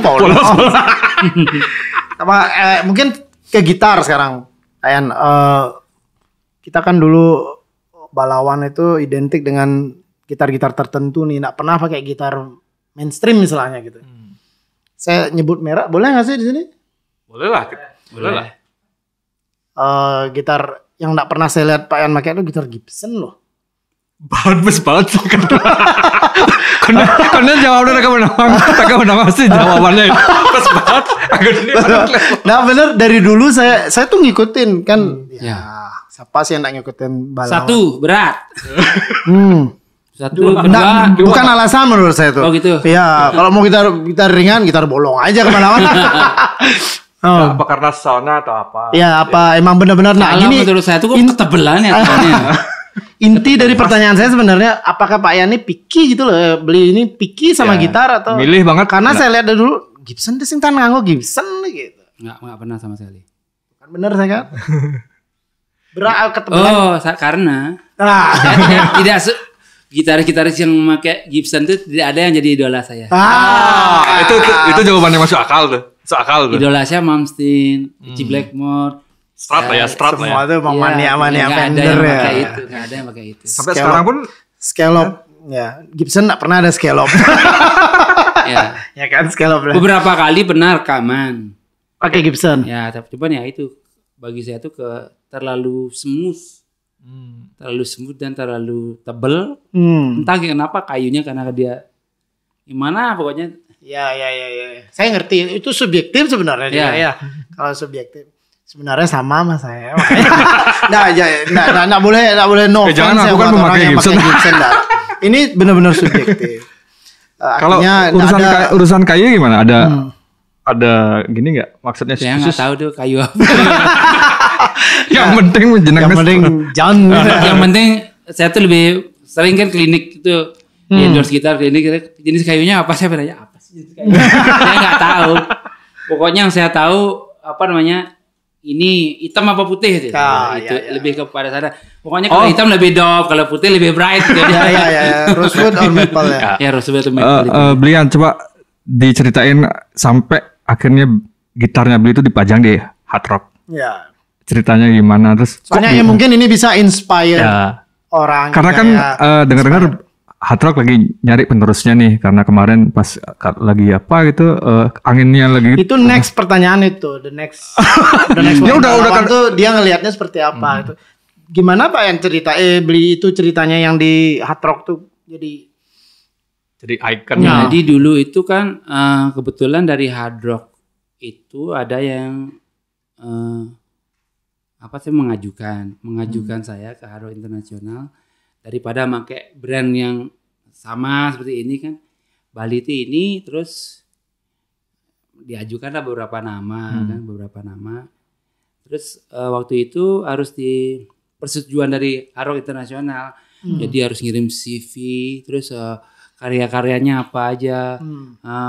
Polos. Apa mungkin ke gitar sekarang. Ayan kita kan dulu balawan itu identik dengan gitar-gitar tertentu nih, nggak pernah pakai gitar mainstream misalnya gitu. Saya nyebut merek boleh nggak sih di sini? Boleh lah. Gitar yang nggak pernah saya lihat Pak Yan pakai itu gitar Gibson loh. Bagus banget sih. Karena jawabnya mereka menang sih jawabannya. Pas banget. Nah bener dari dulu saya tuh ngikutin kan. Siapa sih yang nggak ngikutin balawan? Satu berat. Satu nah, bukan alasan menurut saya tuh. Oh gitu. Iya, kalau mau gitar ringan, gitar bolong aja kemana-mana. Apa karena sauna atau apa? Ya apa emang benar-benar nah gini. Menurut saya tuh kok ketebelan ya. Inti dari pertanyaan saya sebenarnya apakah Pak Yani picky gitu loh beli ini picky sama gitar atau milih banget karena saya lihat dari dulu Gibson sing tan nganggo Gibson gitu. Enggak pernah sama sekali. Kan bener saya kan. Berat ketebelan. Karena tidak gitaris-gitaris yang memakai Gibson itu tidak ada yang jadi idola saya. Itu jawabannya masuk akal tuh. Idola saya Malmsteen, Richie Blackmore. Strat lah ya. Semua tuh mania Fender ya. Nggak ada yang pakai itu. Sampai sekarang pun scallop. Ya, Gibson nggak pernah ada scallop. Ya kan scallop. Beberapa kali pernah rekaman. Pakai Gibson. Ya, tapi cuman ya itu bagi saya tuh terlalu smooth. Terlalu smooth dan terlalu tebel. Entah kenapa kayunya karena dia gimana pokoknya. Ya. Saya ngerti itu subjektif sebenarnya ya. Kalau subjektif sebenarnya sama saya. Nggak boleh no offense. Jangan aku kan memakai Gibson. Ini benar-benar subjektif. Kalau urusan kayu gimana? Ada ada gini nggak? Maksudnya Saya nggak tahu tuh kayu apa. Yang penting menjenengan. Yang penting jangan. Yang penting saya tuh lebih sering kan klinik itu di endorse sekitar klinik, jenis kayunya apa, saya bertanya apa sih jenis kayunya. Saya nggak tahu. Pokoknya yang saya tahu apa namanya, ini hitam apa putih itu. Itu lebih kepada sana. Pokoknya kalau hitam lebih dope, kalau putih lebih bright. Ya. Rosewood or maple ya. Ya rosewood or maple. Blian coba diceritain sampai akhirnya gitarnya Bli itu dipajang di Hard Rock. Ya. Ceritanya gimana, terus soalnya ya mungkin ini bisa inspire orang. Karena kan dengar-dengar Hard Rock lagi nyari penerusnya nih, karena kemarin pas lagi apa gitu anginnya lagi. Itu next pertanyaan itu, the next ya udah kan tuh dia ngelihatnya seperti apa itu. Gimana Pak yang cerita Bli itu ceritanya yang di Hard Rock tuh jadi icon. Jadi dulu itu kan kebetulan dari Hard Rock itu ada yang mengajukan saya ke Hard Rock Internasional daripada pakai brand yang sama seperti ini kan. Bali itu ini, terus diajukanlah beberapa nama kan, beberapa nama. Terus waktu itu harus di persetujuan dari Hard Rock Internasional. Jadi harus ngirim CV, terus karya-karyanya apa aja,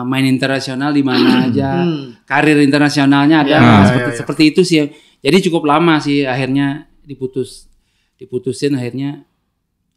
main internasional di mana aja, karir internasionalnya ada, seperti itu sih. Jadi cukup lama sih, akhirnya diputusin akhirnya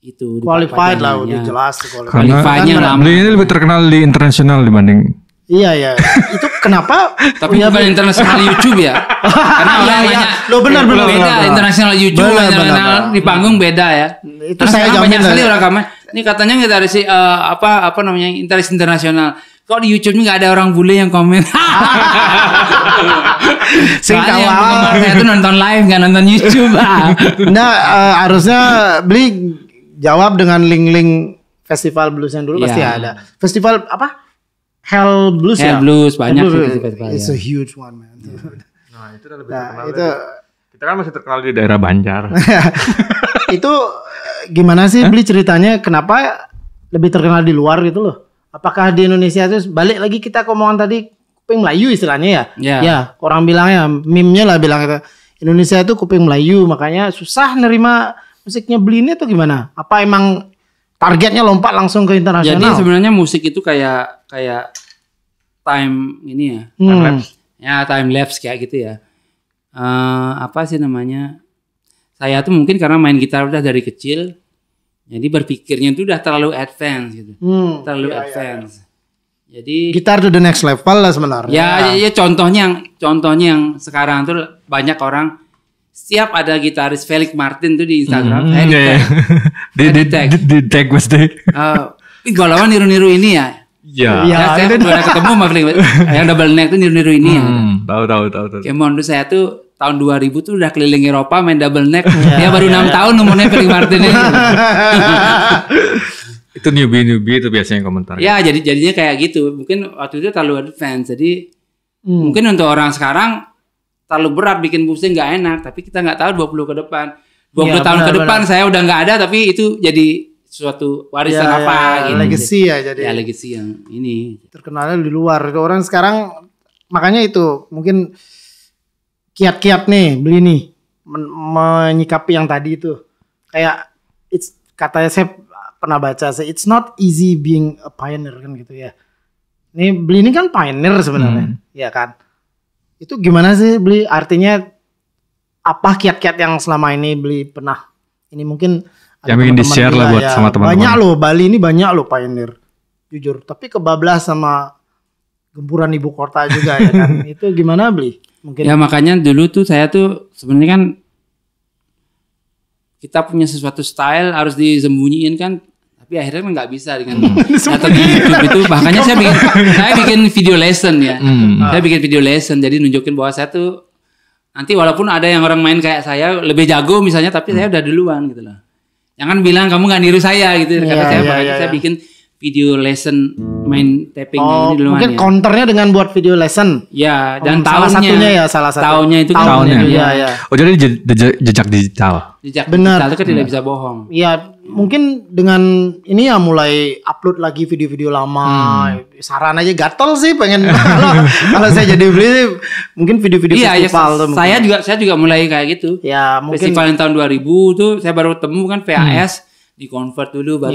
itu. Qualified lah, udah jelas. Qualified-nya lama. Bli ini lebih terkenal di internasional dibanding. Iya. Itu kenapa? Tapi bukan internasional YouTube ya. Karena orang banyak. Benar. Beda internasional YouTube, internasional di panggung beda ya. Itu saya jamin banyak sekali orang komen. Ini katanya nggak dari si apa namanya internasional. Kok di YouTube nggak ada orang bule yang komen? Soalnya yang penggemar saya itu nonton live, nggak nonton YouTube. Nah, harusnya Bli jawab dengan link-link festival blues yang dulu pasti ada. Festival apa? Hell Blues ya? Hell Blues banyak festival. It's a huge one, man. Nah, itu udah lebih terkenal. Kita kan masih terkenal di daerah Banjar. Itu gimana sih Bli ceritanya? Kenapa lebih terkenal di luar gitu loh? Apakah di Indonesia itu balik lagi kita ke omongan tadi kuping Melayu istilahnya ya? Ya, orang bilangnya meme-nya lah bilang itu Indonesia itu kuping Melayu, makanya susah nerima musiknya Bli ini atau gimana? Apa emang targetnya lompat langsung ke internasional? Jadi sebenarnya musik itu kayak time ini ya, time lapse. Ya time lapse kayak gitu ya. Apa sih namanya? Saya tuh mungkin karena main gitar udah dari kecil, jadi berpikirnya itu udah terlalu advance gitu, terlalu advance. Jadi gitar to the next level lah sebenarnya. Ya contohnya yang sekarang tuh banyak orang. Setiap ada gitaris Felix Martin tuh di Instagram, di tag pasti. Galauan niru-niru ini ya. Iya. Saya udah ketemu sama Felix yang double neck tuh niru-niru ini ya. Tahu. Kemon tuh saya tuh tahun 2000 tuh udah keliling Eropa main double neck. Dia baru 6 tahun nomornya Felix Martin ini. Itu newbie itu biasanya komentar. Ya, jadinya kayak gitu. Mungkin waktu itu terlalu advance. Jadi mungkin untuk orang sekarang terlalu berat bikin pusing nggak enak, tapi kita nggak tahu 20 ke depan. 20 tahun ke depan saya udah nggak ada, tapi itu jadi suatu warisan gitu. Legacy ya jadi. Ya legacy yang ini. Terkenalnya di luar. Orang sekarang makanya itu mungkin kiat-kiat nih Bli nih menyikapi yang tadi itu. Kayak katanya saya pernah baca, it's not easy being a pioneer kan gitu ya. Ini Bli ini kan pioneer sebenarnya, ya kan? Itu gimana sih Bli? Artinya apa kiat-kiat yang selama ini Bli pernah? Ini mungkin yang bikin di-share lah buat sama teman-teman. Banyak loh, Bali ini banyak loh pioneer. Jujur, tapi kebablas sama gempuran ibu kota juga ya kan. Itu gimana Bli? Mungkin. Ya makanya dulu tuh saya tuh sebenarnya kan kita punya sesuatu style harus disembunyiin kan. Tapi akhirnya kan nggak bisa dengan datang di YouTube itu. Bahkannya saya bikin video lesson ya. Saya bikin video lesson, jadi nunjukin bahwa saya tuh nanti walaupun ada yang orang main kayak saya lebih jago misalnya, tapi saya udah duluan gitu loh. Jangan bilang kamu nggak niru saya gitu. Karena saya bikin video lesson main tapping ini dulu mungkin counternya dengan buat video lesson. Ya, dan salah tahunnya satunya ya salah satu. Tahunnya itu kan tahunnya juga ya. Oh jadi jejak digital. Jejak Bener. digital itu kan tidak bisa bohong. Ya mungkin dengan ini ya mulai upload lagi video-video lama. Saran aja gatel sih pengen kalau saya jadi beli sih, mungkin video-video festival tuh. Saya juga mulai kayak gitu. Ya mungkin Festival yang tahun 2000 tuh saya baru temu kan VHS. Di-convert dulu baru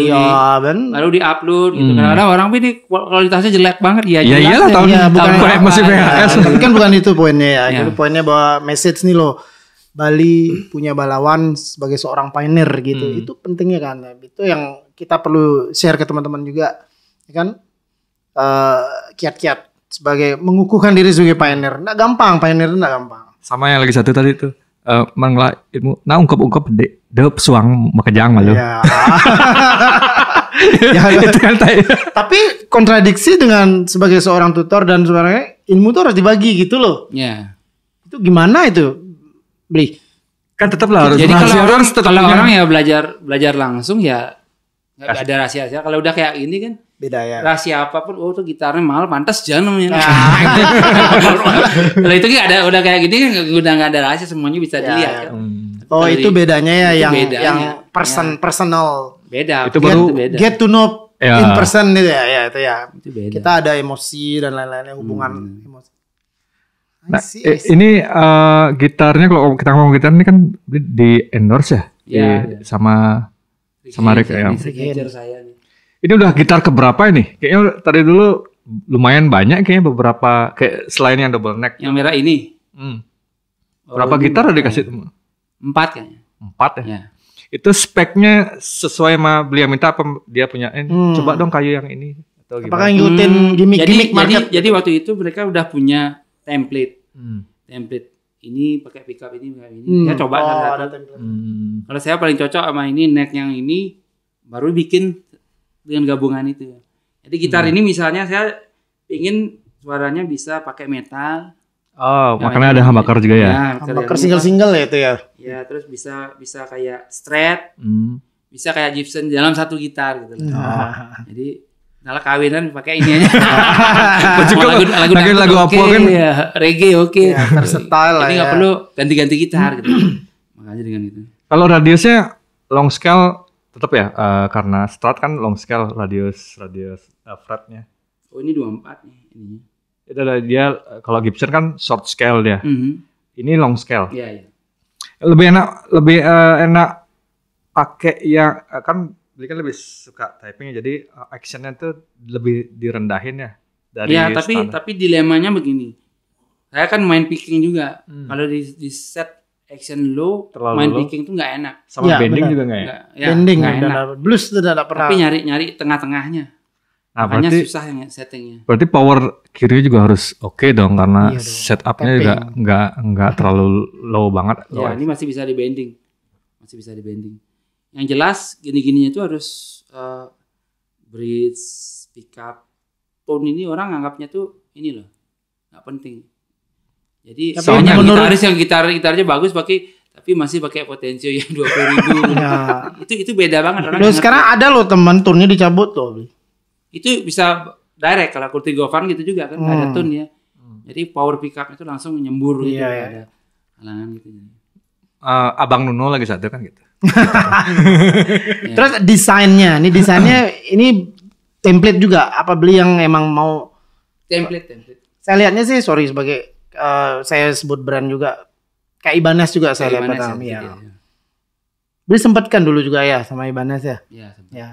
baru di-upload gitu. Kadang-kadang orang ini kualitasnya jelek banget ya. Ya iyalah tahun masih VHS. Tapi kan bukan itu poinnya ya. Jadi poinnya bahwa message nih loh. Bali punya pahlawan sebagai seorang pioneer gitu. Itu pentingnya kan. Itu yang kita perlu share ke teman-teman juga. Ya kan? Kiat-kiat sebagai mengukuhkan diri sebagai pioneer. Nggak gampang, pioneer itu nggak gampang. Sama yang lagi satu tadi tuh. Mengelah ilmu, nah ungkap dep suang makajang malu. Ya. Itu kan Tapi kontradiksi dengan sebagai seorang tutor dan sebenarnya ilmu tuh harus dibagi gitu loh. Ya. Itu gimana itu? Beli. Kan tetap lah harus. Jadi kalau orang ya belajar langsung ya nggak ada rahasia. Kalau udah kayak ini kan Beda ya. rahasia apapun, tuh gitarnya mahal, pantas jangan namanya. Kalau itu kan udah kayak gini kan udah nggak ada rahasia, semuanya bisa dilihat. Kan? Oh itu bedanya ya itu yang personal. Beda. Itu baru beda. Get to know in person gitu ya, itu ya. Itu beda. Kita ada emosi dan lain-lainnya hubungan emosi. Nah, ini gitarnya kalau kita ngomong gitar ini kan di endorse ya, sama Rick ya. Signature saya nih. Ini udah gitar keberapa ini? Kayaknya tadi dulu lumayan banyak kayaknya beberapa kayak selain yang double neck. Yang merah ini. Berapa gitar udah dikasih? 4 kayaknya. 4 ya? Ya. Itu speknya sesuai sama beli yang minta apa dia punya? Coba dong kayu yang ini atau gimana? Apakah ngikutin gimmick market? Jadi waktu itu mereka udah punya template. Template ini pakai pickup ini pakai ini. Saya coba satu-satu. Kalau saya paling cocok sama ini neck yang ini baru bikin dengan gabungan itu. Jadi gitar ini misalnya saya ingin suaranya bisa pakai metal. Oh, makanya ada humbucker juga ya? Humbucker single-single ya itu ya? Ya, terus bisa kayak Strat, bisa kayak Gibson dalam satu gitar gitu. Jadi malah kawinan pakai ini aja. lagu apa kan? Ya, reggae oke. Ya, versatile lah. Jadi nggak perlu ganti-ganti gitar gitu. Makanya dengan itu. Kalau radiusnya long scale tetap ya, karena Strat kan long scale radius fretnya. Oh ini 24 nih ininya. Itu adalah dia kalau Gibson kan short scale dia. Ini long scale. Iya. Lebih enak pakai yang kan beli kan lebih suka typing jadi actionnya tuh lebih direndahin ya dari. Ya tapi dilemanya begini. Saya kan main picking juga. Kalau di set action low, main picking tuh nggak enak. Sama bending juga nggak ya? Bending nggak enak. Blues itu tidak pernah. Tapi nyari tengah-tengahnya. Nah, makanya berarti, susah yang settingnya. Berarti power kiri juga harus oke dong karena setupnya juga nggak terlalu low banget. Ya ini masih bisa di bending. Yang jelas gini-gininya itu harus bridge, pickup, tone ini orang anggapnya tuh ini loh nggak penting. Jadi soalnya gitaris yang gitarnya bagus tapi masih pakai potensio yang 20.000. Ya. Itu beda banget. Loh, sekarang ada loh teman tune-nya dicabut tuh. Itu bisa direct kalau Kurti Govan gitu juga kan ada tune ya. Jadi power pickup itu langsung nyembur gitu ada halangan gitu. Abang Nuno lagi satu kan gitu. Terus desainnya ini template juga apa beli yang emang mau template. Saya lihatnya sih sebagai saya sebut brand juga kayak Ibanez juga saya lihat pertama ya. Beli sempat kan dulu juga ya sama Ibanez ya. Iya. Ya.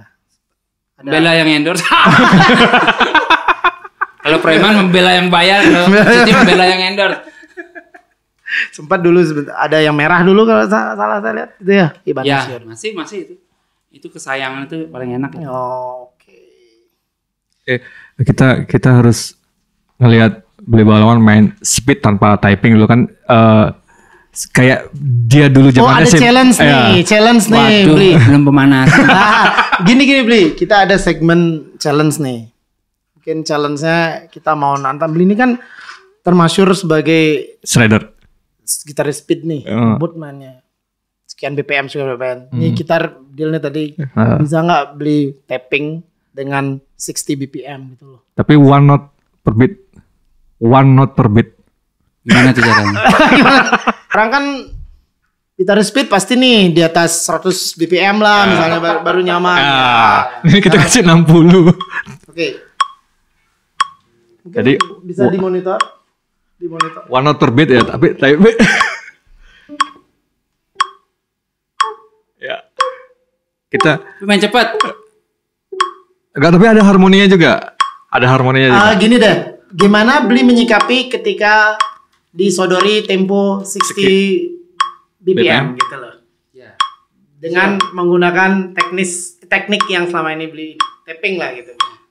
Bela yang endorse. Kalau Preman membela yang bayar, kalau Siti membela yang endorse. Sempat dulu ada yang merah dulu kalau salah saya lihat itu ya Ibanez. Ya, masih itu. Itu kesayangan itu paling enak. Oke. Kita harus ngelihat Beli Pahlawan main speed tanpa typing dulu kan kayak dia dulu zamannya ada challenge nih Waduh, Bli. belum pemanasan. Gini Bli, kita ada segmen challenge nih. Mungkin challenge-nya kita mau nantang Bli ini kan termasyhur sebagai shredder gitaris speed nih, bootman-nya. Sekian BPM. Ini gitar dealnya tadi bisa nggak beli tapping dengan 60 BPM gitu loh. Tapi one note per beat. Gimana tuh caranya? Orang kan gitar speed pasti nih di atas 100 BPM lah misalnya baru nyaman. Ini kita kasih 60. Oke. Jadi bisa dimonitor. One note per beat ya, tapi ya. Kita Main cepat. enggak, tapi ada harmoninya juga. Gini deh. Gimana Bli menyikapi ketika disodori tempo 60 BPM gitu loh. Ya. Dengan menggunakan teknik yang selama ini Bli tapping lah gitu.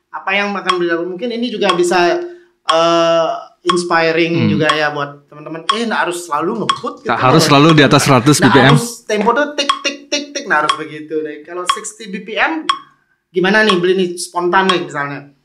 Apa yang akan Bli lakukan? Mungkin ini juga bisa inspiring juga ya buat teman-teman. Nggak harus selalu ngebut gitu. harus selalu di atas 100 BPM. Harus tempo tuh tik tik tik tik, nah harus begitu deh. Kalau 60 BPM gimana nih Bli nih spontan nih misalnya.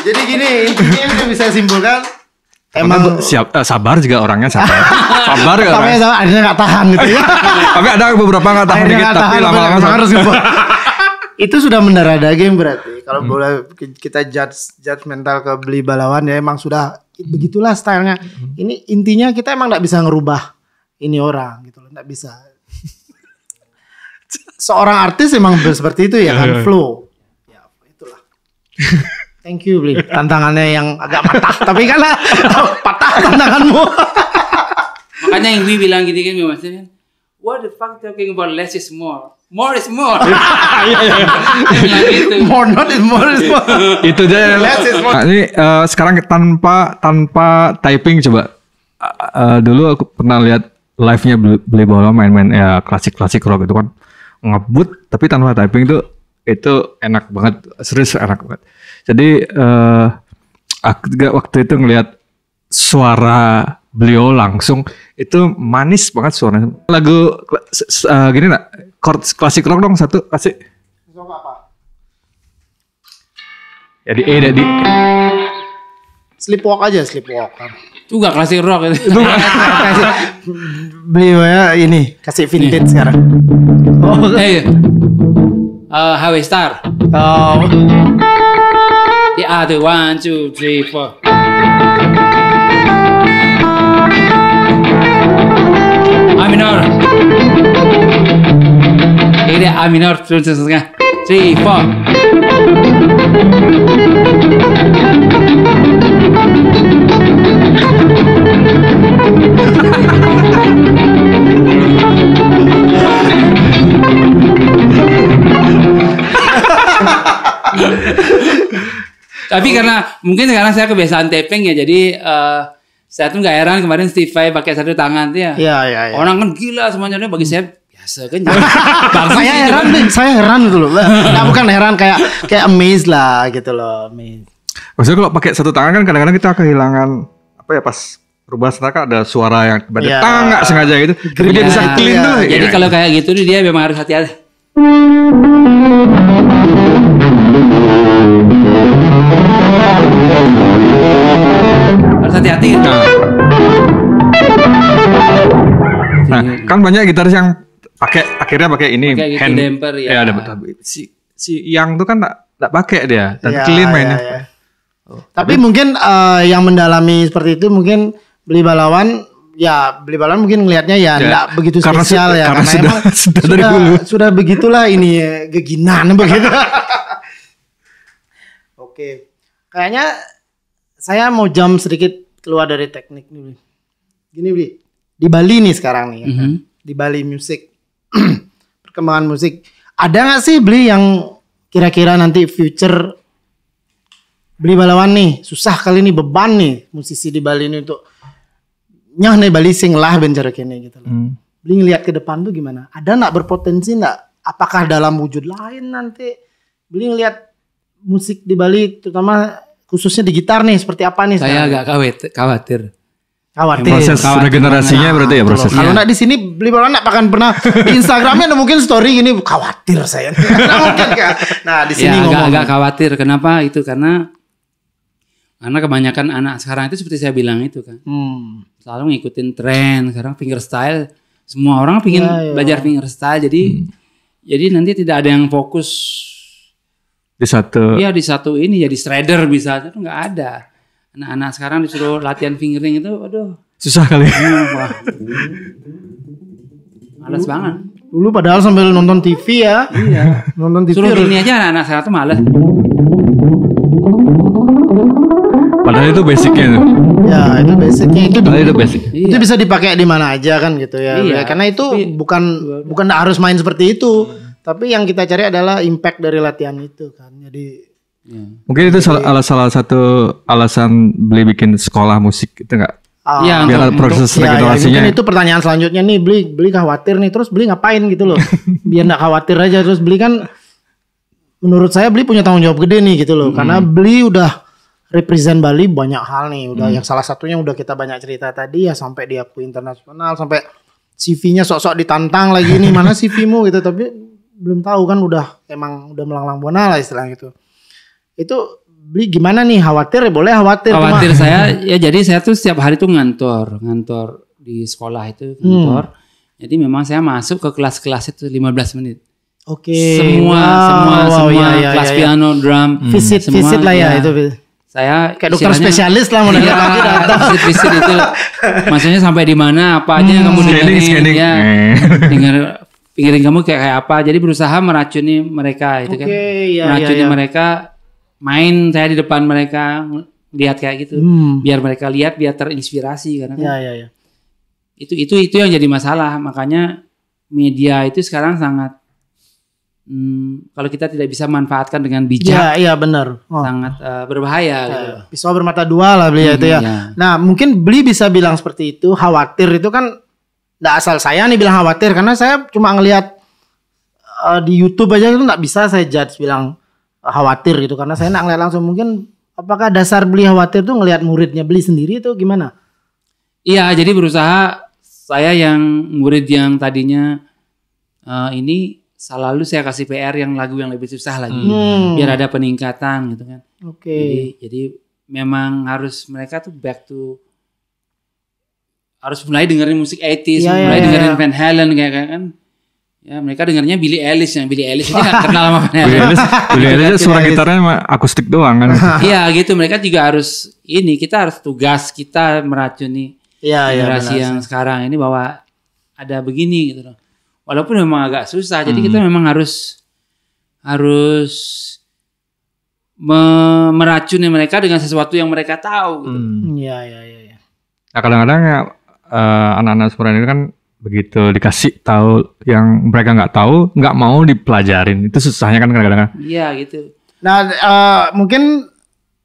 Jadi gini, intinya yang bisa simpulkan emang sabar juga orangnya sabar. Sabar kan. Tapi akhirnya nggak tahan gitu ya. Tapi ada beberapa nggak tahan dikit, tapi lama-lama harus itu sudah mendarah daging berarti. Kalau boleh kita judgmental ke Bli Balawan ya emang sudah begitulah stylenya. Ini intinya kita emang nggak bisa ngerubah ini orang gitu loh, nggak bisa. Seorang artis emang seperti itu ya kan, flow. Ya itulah. Thank you Bli. Tantangannya yang agak patah, tapi kan patah tantanganmu. Makanya yang Wi bilang gitu kan, maksudnya, what the fuck talking about less is more. More is more. Gitu. More not is more is more. Itu aja. Less is more. Ini sekarang tanpa typing coba. Dulu aku pernah lihat live-nya Bli Balawan main-main ya klasik rock itu kan ngebut tapi tanpa typing itu enak banget, serius enak banget. Jadi aku juga waktu itu ngelihat suara beliau langsung itu manis banget suaranya. Lagu gini nak, chord klasik rock dong satu kasih. Apa? Jadi di Sleepwalk aja, sleepwalk kan. Itu gak klasik rock itu. Beliau ya ini kasih vintage sekarang. Highway Star. Oh. Di A tuh 1, 2, 3, 4. A minor. Ini A minor terus setengah. 3, 4. Tapi karena saya kebiasaan taping ya, jadi saya tuh nggak heran kemarin Steve Vai pakai satu tangan tuh ya. Iya. Orang kan gila semuanya, bagi saya biasa kan. Saya heran gitu loh. Nah, bukan heran kayak amazed lah gitu loh, amazed. Maksudnya kalau pakai satu tangan kan kadang-kadang kita kehilangan apa ya, pas rubah setelahnya ada suara yang tiba-tiba nggak sengaja gitu. Tapi dia bisa clean tuh. Jadi kalau kayak gitu dia memang harus hati-hati. Harus hati-hati. Nah, kan banyak gitaris yang akhirnya pakai ini pakai hand damper ya. Ada betul. Si yang tuh kan enggak pakai dia dan clean mainnya. Ya. Tapi mungkin yang mendalami seperti itu mungkin Bli Balawan mungkin ngelihatnya ya enggak begitu spesial ya karena sudah begitulah ini geginan begitu. Oke. Kayaknya saya mau jam sedikit keluar dari teknik nih. Gini Bli. Di Bali nih sekarang nih. Kan? Di Bali musik. Perkembangan musik. Ada nggak sih Bli yang kira-kira nanti future Beli balawan nih, susah kali nih, beban nih musisi di Bali ini untuk nyah nih Bali sing lah bencara kene gitu loh. Beli ngeliat ke depan tuh gimana? Ada nggak berpotensi nggak? Apakah dalam wujud lain nanti? Beli ngeliat musik di Bali terutama khususnya di gitar nih seperti apa nih? Saya agak khawatir. Proses regenerasinya berarti ya proses. Kalau nggak di sini beli balawan nggak akan pernah di Instagramnya ada mungkin story gini khawatir saya. Nggak mungkin kan? Nah di sini agak khawatir. Kenapa itu? Karena kebanyakan anak sekarang itu seperti saya bilang itu kan. Selalu ngikutin tren. Sekarang fingerstyle. Semua orang pengen belajar fingerstyle. Jadi nanti tidak ada yang fokus. Di satu ini jadi shredder bisa. Itu nggak ada. Anak-anak sekarang disuruh latihan fingering itu. Aduh. Susah kali. Wah. Malas banget. Dulu padahal sambil nonton TV ya. Iya. Nonton TV. Suruh gini aja anak-anak sekarang tuh malas. Padahal itu basicnya tuh. Ya itu basicnya itu. Basic. Itu bisa dipakai di mana aja kan gitu ya. Iya, karena itu bukan harus main seperti itu. Tapi yang kita cari adalah impact dari latihan itu kan. Jadi mungkin itu salah satu alasan beli bikin sekolah musik itu enggak? Iya, biar proses regenerasinya. Mungkin itu pertanyaan selanjutnya nih, beli khawatir nih, terus beli ngapain gitu loh. Biar enggak khawatir aja, terus beli kan menurut saya beli punya tanggung jawab gede nih gitu loh. Karena beli udah represent Bali banyak hal nih, udah yang salah satunya udah kita banyak cerita tadi ya sampai diakui internasional, sampai CV-nya sok-sok ditantang lagi nih, mana CV-mu gitu, tapi belum tahu kan udah melanglang buana lah istilah gitu. Itu beli gimana nih, khawatir ya boleh khawatir saya ya, jadi saya tuh setiap hari tuh ngantor di sekolah itu ngantor. Jadi memang saya masuk ke kelas-kelas itu 15 menit. Oke. Semua kelas piano, drum, visit lah ya itu. Saya kayak dokter spesialis lah mau visit itu. Maksudnya sampai di mana, apa aja yang kamu dengerin ya. Dengar pikirin kamu kayak apa. Jadi berusaha meracuni mereka itu kan. Meracuni mereka, main saya di depan mereka, lihat kayak gitu. Biar mereka lihat, biar terinspirasi karena kan. Itu yang jadi masalah. Makanya media itu sekarang sangat kalau kita tidak bisa manfaatkan dengan bijak, iya benar, sangat berbahaya. Gitu. Pisau bermata dua lah beli itu ya. Nah mungkin beli bisa bilang seperti itu, khawatir itu kan, nggak asal saya nih bilang khawatir, karena saya cuma ngelihat di YouTube aja itu nggak bisa saya judge bilang khawatir gitu, karena saya nggak ngeliat langsung. Mungkin apakah dasar beli khawatir tuh ngelihat muridnya beli sendiri itu gimana? Iya, jadi berusaha saya yang murid yang tadinya ini selalu saya kasih PR yang lagu yang lebih susah lagi, biar ada peningkatan gitu kan. Jadi memang harus mereka tuh harus mulai dengerin musik 80s, mulai dengerin Van Halen kayak kan. Ya mereka dengarnya Billie Eilish ini nggak kenal sama Van Halen. Billie Eilish suara gitarnya akustik doang kan. Iya gitu, mereka juga harus kita harus tugas kita meracuni generasi yang sekarang ini bahwa ada begini gitu loh. Walaupun memang agak susah, jadi kita memang harus meracuni mereka dengan sesuatu yang mereka tahu. Gitu. Iya. Nah kadang-kadang ya anak-anak seperti ini kan begitu dikasih tahu yang mereka nggak tahu, nggak mau dipelajarin. Itu susahnya kan kadang-kadang. Iya gitu. Nah mungkin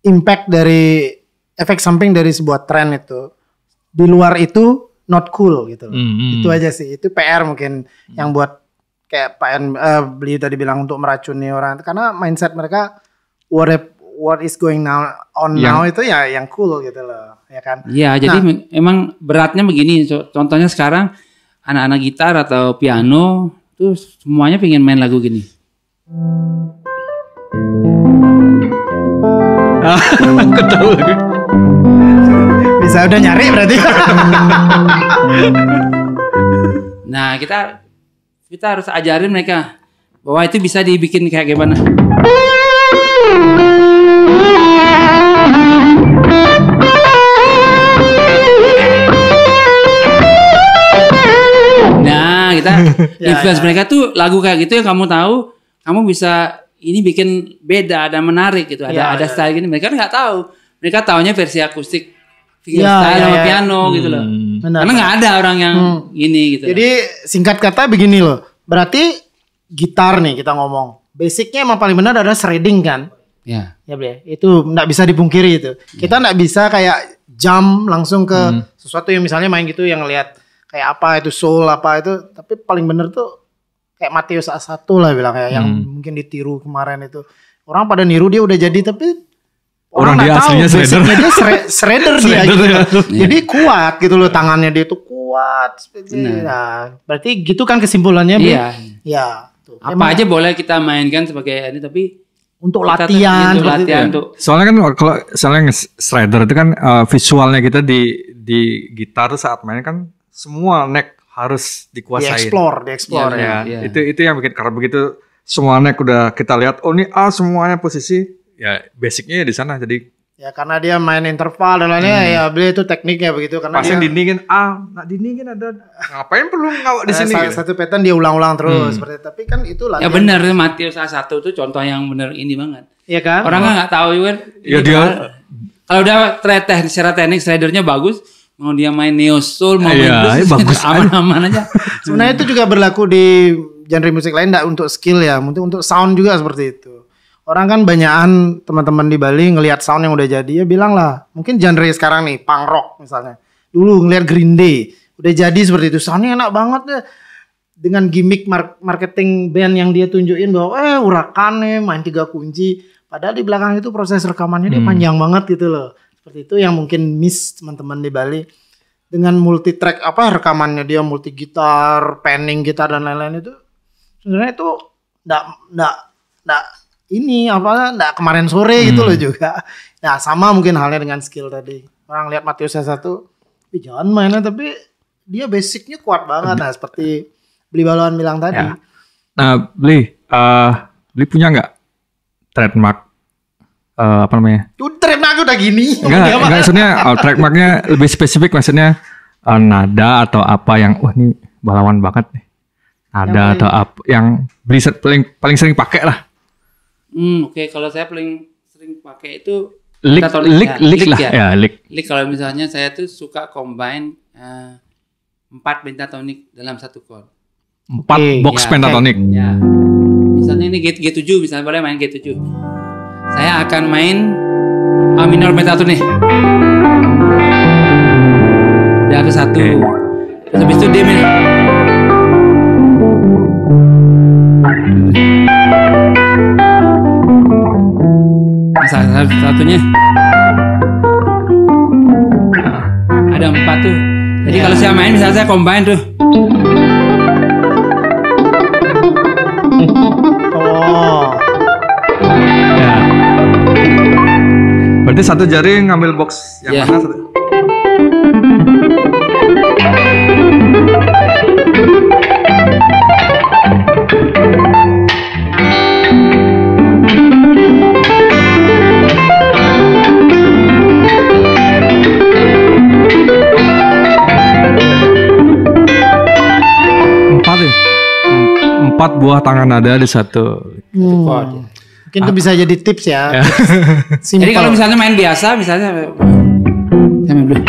impact dari efek samping dari sebuah tren itu di luar itu not cool gitu loh. Itu aja sih. Itu PR mungkin yang buat kayak Pak beli tadi bilang untuk meracuni orang, karena mindset mereka what is going on now itu ya yang cool gitu loh, ya kan? Iya, jadi emang beratnya begini. Contohnya sekarang anak-anak gitar atau piano tuh semuanya pengen main lagu gini. Aku tahu. Bisa udah nyari berarti. Nah kita harus ajarin mereka bahwa itu bisa dibikin kayak gimana. Nah kita influence mereka tuh lagu kayak gitu yang kamu tahu, kamu bisa ini bikin beda, ada menarik gitu, ada style gini. Mereka nggak tahu, mereka taunya versi akustik. Fingerstyle sama piano gitu loh. Karena nggak ada orang yang gini gitu. Jadi singkat kata begini loh. Berarti gitar nih kita ngomong. Basicnya emang paling benar adalah shredding kan. Ya. Ya Bli, itu nggak bisa dipungkiri itu. Kita nggak bisa kayak jump langsung ke sesuatu yang misalnya main gitu yang lihat kayak apa itu soul apa itu, tapi paling bener tuh kayak Matius A1 lah bilang ya, yang mungkin ditiru kemarin itu. Orang pada niru dia udah jadi, tapi orang dia aslinya shredder. Dia shredder dia gitu. Jadi kuat gitu loh, tangannya dia tuh kuat. Nah, berarti gitu kan kesimpulannya. Iya. Ya. Tuh. Apa aja boleh kita mainkan sebagai ini, tapi untuk latihan, untuk soalnya kan kalau soalnya shredder itu kan visualnya kita di gitar saat main kan semua neck harus dikuasain. Dieksplor ya. Itu yang bikin, karena begitu semua neck udah kita lihat, oh ini semuanya posisi, ya basicnya di sana. Jadi ya karena dia main interval dan lainnya, ya beli itu tekniknya begitu. Karena pasang dindingin dindingin ada, ngapain perlu ngawak di sini? Satu pattern dia ulang-ulang terus seperti itu. Tapi kan itu latihan. Ya benar, Matius A1 itu contoh yang benar ini banget. Iya kan? Orang nggak tahu kan. Ya dia kalau udah secara teknik shreddernya bagus, mau dia main neo soul, mau main blues, bagus aman-aman aja. Sebenarnya itu juga berlaku di genre musik lain, enggak untuk skill ya, untuk sound juga seperti itu. Orang kan banyakan teman-teman di Bali ngelihat sound yang udah jadi, ya bilang lah, mungkin genre sekarang nih punk rock misalnya. Dulu ngelihat Green Day, udah jadi seperti itu, soundnya enak banget ya. Dengan gimmick marketing band yang dia tunjukin bahwa urakannya main 3 kunci, padahal di belakang itu proses rekamannya dia panjang banget gitu loh. Seperti itu yang mungkin miss teman-teman di Bali. Dengan multi track rekamannya dia, multi gitar, panning gitar dan lain-lain itu sebenarnya itu enggak enggak kemarin sore gitu loh juga. Nah, sama mungkin halnya dengan skill tadi. Orang lihat Matius A1, jangan mainnya, tapi dia basicnya kuat banget. Nah, seperti Bli Balon bilang tadi. Ya. Nah, Bli punya nggak trademark apa namanya? Trademark udah gini. Enggak, maksudnya trademarknya lebih spesifik, maksudnya nada atau apa yang ini balawan banget nih. Nada atau apa yang Bli paling sering pakai lah. Oke. Kalau saya paling sering pakai itu lick lah. Ya, lick. Lick kalau misalnya saya tuh suka combine 4 pentatonik dalam satu chord. 4 box pentatonik. Ya. Misalnya ini G7, misalnya boleh main G7. Saya akan main A minor pentatonik. Udah ke 1. Terus habis itu D minor. Satunya ada 4 tuh. Jadi kalau saya main misalnya saya combine tuh. Ya. Berarti satu jari ngambil box yang mana satu? Empat buah tangan nada di satu chord. Mungkin itu bisa jadi tips ya. Jadi kalau misalnya main biasa, misalnya saya main blues.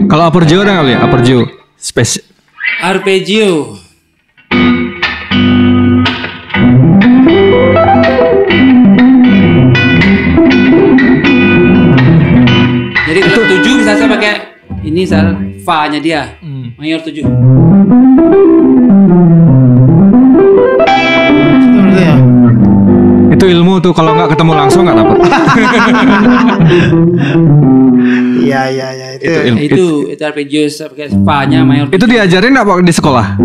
Kalau arpeggio ada kali ya? Arpeggio. Arpeggio. Jadi kalau 7 bisa saya pakai ini fa-nya dia. Mayor 7. Itu ilmu tuh, kalau nggak ketemu langsung nggak dapat. Iya. Itu arpeggio pakai fa-nya mayor. Itu diajarin nggak Pak di sekolah?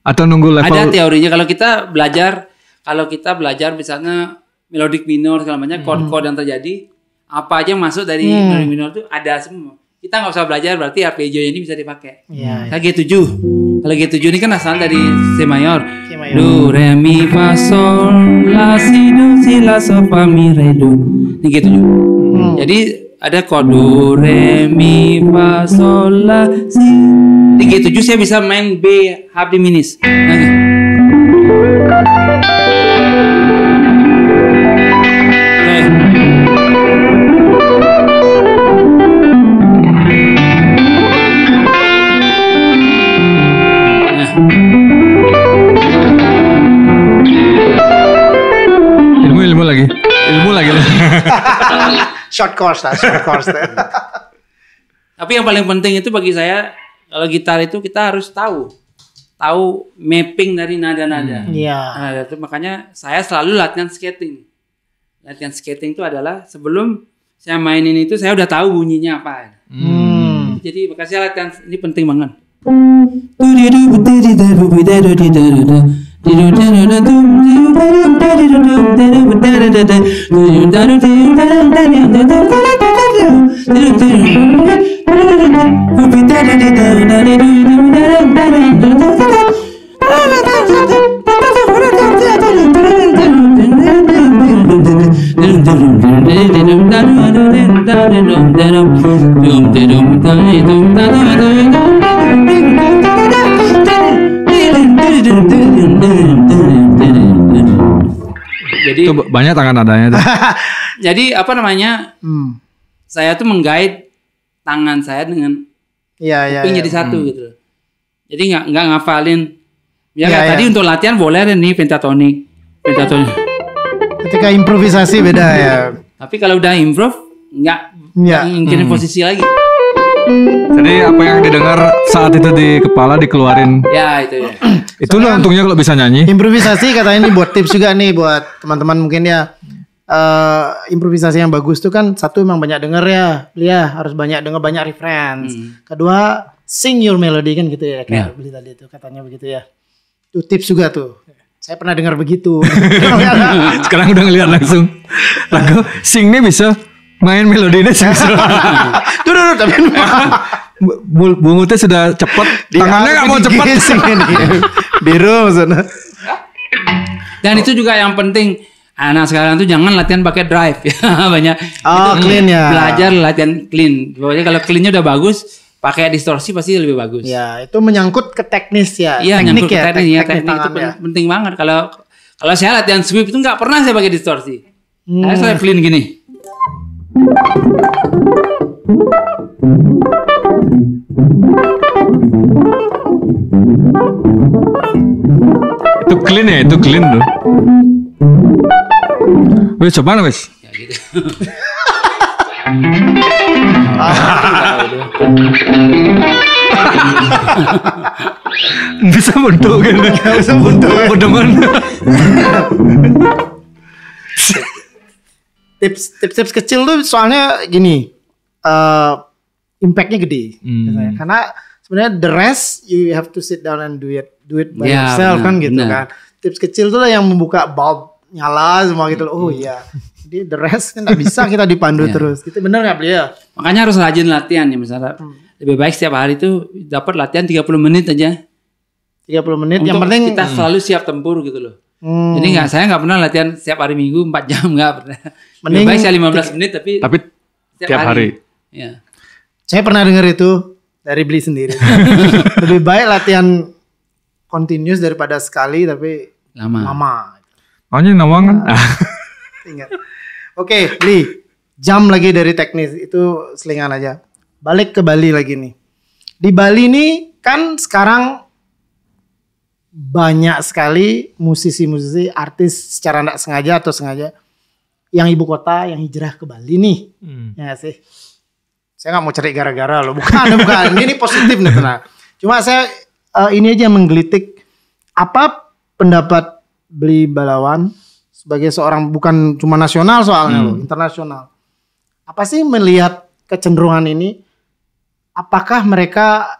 Atau nunggu level? Ada teorinya kalau kita belajar misalnya melodic minor segala macam, chord-chord yang terjadi, apa aja yang masuk dari melodic minor itu ada semua. Kita nggak usah belajar, berarti arpeggio ini bisa dipakai. Kayak G7. Kalau G7 ini kan asal dari C mayor. Do, re, mi, fa, sol, la, si, do, si, la, so, fa, mi, re, do. Ini G7. Jadi ada chord do, re, mi, fa, sol, la, si. Di G7 saya bisa main B half diminished. Ilmu lagi. Short course. Tapi yang paling penting itu bagi saya kalau gitar itu kita harus tahu mapping dari nada-nada. Iya. Nah, itu makanya saya selalu latihan skating. Latihan skating itu adalah sebelum saya mainin itu saya udah tahu bunyinya apa. Jadi makanya saya latihan ini penting banget. Jadi itu banyak tangan nadanya tuh. Jadi apa namanya? Saya tuh menggait tangan saya dengan kuping jadi satu gitu. Jadi nggak ngafalin. Tadi untuk latihan boleh nih pentatonik. Ketika improvisasi beda ya. Tapi kalau udah improv nggak mungkin posisi lagi. Jadi apa yang didengar saat itu di kepala dikeluarin. Ya itu ya. Itulah untungnya kalau bisa nyanyi. Improvisasi katanya ini buat tips juga nih buat teman-teman mungkin ya. Improvisasi yang bagus tuh kan satu emang banyak denger ya, harus banyak denger banyak reference. Kedua sing your melody kan gitu ya kayak beli tadi itu katanya begitu ya. Itu tips juga tuh. Saya pernah dengar begitu. Sekarang udah ngeliat langsung. Lagu sing nih bisa main melodinya sih. Tuh tapi bungutnya sudah cepet, tangannya nggak mau cepet. Biru maksudnya. Dan itu juga yang penting. Anak sekarang tuh jangan latihan pakai drive ya banyak. Clean ya. Belajar latihan clean. Pokoknya kalau cleannya udah bagus, pakai distorsi pasti lebih bagus. Ya itu menyangkut ke teknis ya. Iya nyangkut ke teknik. Teknik itu penting banget. Kalau saya latihan sweep itu nggak pernah saya pakai distorsi. Saya clean gini. Itu clean ya, itu clean tuh. Wes coba wes. Ya gitu. Bisa bentuk kan? Bisa bentuk. Pedeman. Tips kecil tuh soalnya gini, impactnya gede, karena sebenarnya the rest you have to sit down and do it by yourself kan gitu kan. Tips kecil tuh lah yang membuka bulb nyala semua gitu loh. Oh iya, jadi the rest kan nggak bisa kita dipandu terus. Itu benar nggak beliau? Makanya harus rajin latihan ya misalnya. Lebih baik setiap hari itu dapat latihan 30 menit aja. 30 menit. Untuk yang penting kita selalu siap tempur gitu loh. Jadi saya nggak pernah latihan setiap hari Minggu 4 jam nggak pernah. Lebih baik saya 15 menit tapi tiap hari. Ya. Saya pernah dengar itu dari beli sendiri. Lebih baik latihan continuous daripada sekali tapi lama. Hanya nawangan. Ingat. Oke, Bli. Jam lagi dari teknis itu selingan aja. Balik ke Bali lagi nih. Di Bali nih kan sekarang banyak sekali musisi-musisi, artis secara tidak sengaja atau sengaja yang ibu kota yang hijrah ke Bali nih. Ya sih. Saya nggak mau cari gara-gara loh. Bukan. Ini positif nih tenang. Cuma saya ini aja menggelitik apa pendapat Bli Balawan sebagai seorang bukan cuma nasional soalnya loh, internasional. Apa sih melihat kecenderungan ini? Apakah mereka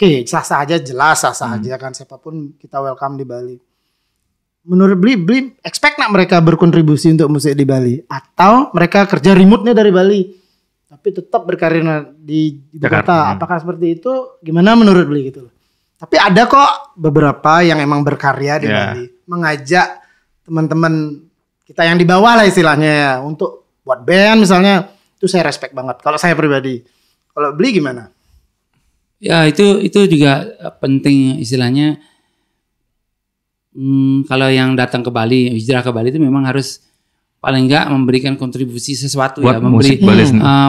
sah-sah aja, jelas sah-sah aja kan, siapapun kita welcome di Bali. Menurut Bli expect nggak mereka berkontribusi untuk musik di Bali? Atau mereka kerja remote-nya dari Bali tapi tetap berkarir di ibu kota? Apakah seperti itu? Gimana menurut Bli gitu loh? Tapi ada kok beberapa yang emang berkarya di Bali, mengajak teman-teman kita yang di bawah lah istilahnya ya, untuk buat band misalnya, Itu saya respect banget. Kalau saya pribadi. Kalau Bli gimana? Ya itu juga penting istilahnya. Kalau yang datang ke Bali, hijrah ke Bali itu memang harus paling enggak memberikan kontribusi sesuatu buat ya, memberi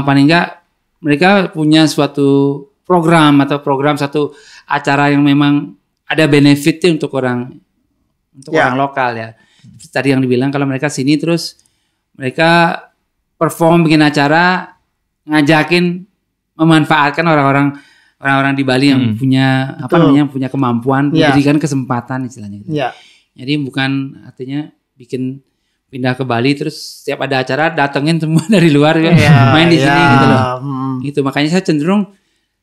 paling enggak mereka punya suatu program satu acara yang memang ada benefitnya untuk orang lokal ya. Tadi yang dibilang kalau mereka sini terus mereka perform bikin acara ngajakin memanfaatkan orang-orang di Bali yang punya punya kemampuan, memberikan kesempatan istilahnya. Jadi bukan artinya bikin pindah ke Bali terus setiap ada acara datengin semua dari luar main di sini gitu loh. Gitu makanya saya cenderung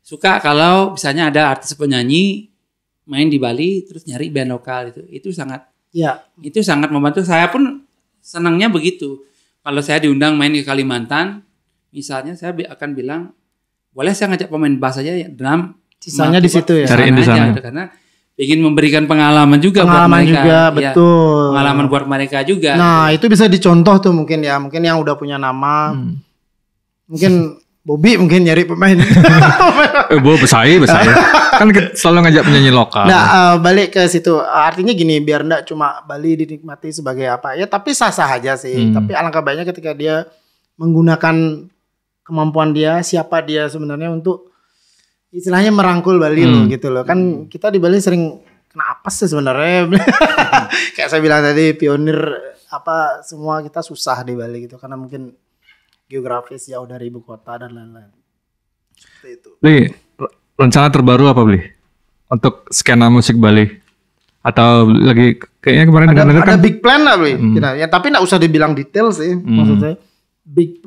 suka kalau misalnya ada artis penyanyi main di Bali terus nyari band lokal itu sangat membantu. Saya pun senangnya begitu. Kalau saya diundang main ke Kalimantan, misalnya saya akan bilang, boleh saya ngajak pemain bass aja ya, drum. Sisanya di situ ya. Cariin di sana. Karena ingin memberikan pengalaman juga buat mereka. Betul. Pengalaman buat mereka juga. Nah, itu bisa dicontoh tuh mungkin ya. Mungkin yang udah punya nama. Mungkin Bobby mungkin nyari pemain. Besai. Kan selalu ngajak penyanyi lokal. Nah, balik ke situ. Artinya gini, biar enggak cuma Bali dinikmati sebagai apa ya, tapi sah-sah aja sih. Tapi alangkah baiknya ketika dia menggunakan kemampuan dia, siapa dia sebenarnya untuk istilahnya merangkul Bali loh gitu loh. Kan kita di Bali sering kena apes sih sebenarnya. Kayak saya bilang tadi, pionir semua kita susah di Bali gitu karena mungkin geografis jauh dari ibu kota dan lain-lain. Seperti itu. Bli, rencana terbaru apa Bli? Untuk skena musik Bali? Atau lagi kayaknya kemarin ada big plan lah Bli. Ya, tapi nggak usah dibilang detail sih. Maksudnya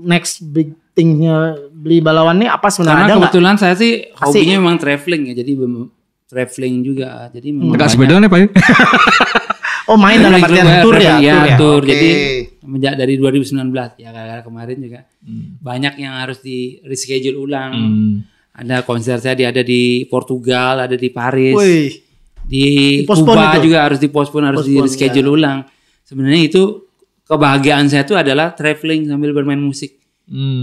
next big thingnya Bli Balawan ini apa sebenarnya? Karena kebetulan saya sih hobinya memang traveling ya. Jadi traveling juga. Jadi agak sepeda nih Pak ya? Oh main dalam artian tour ya? Tour. Jadi semenjak dari 2019 ya karena kemarin juga banyak yang harus di reschedule ulang. Ada konser saya ada di Portugal, ada di Paris. Di Kuba juga harus dipospon, harus di reschedule ulang. Sebenarnya itu kebahagiaan saya itu adalah traveling sambil bermain musik.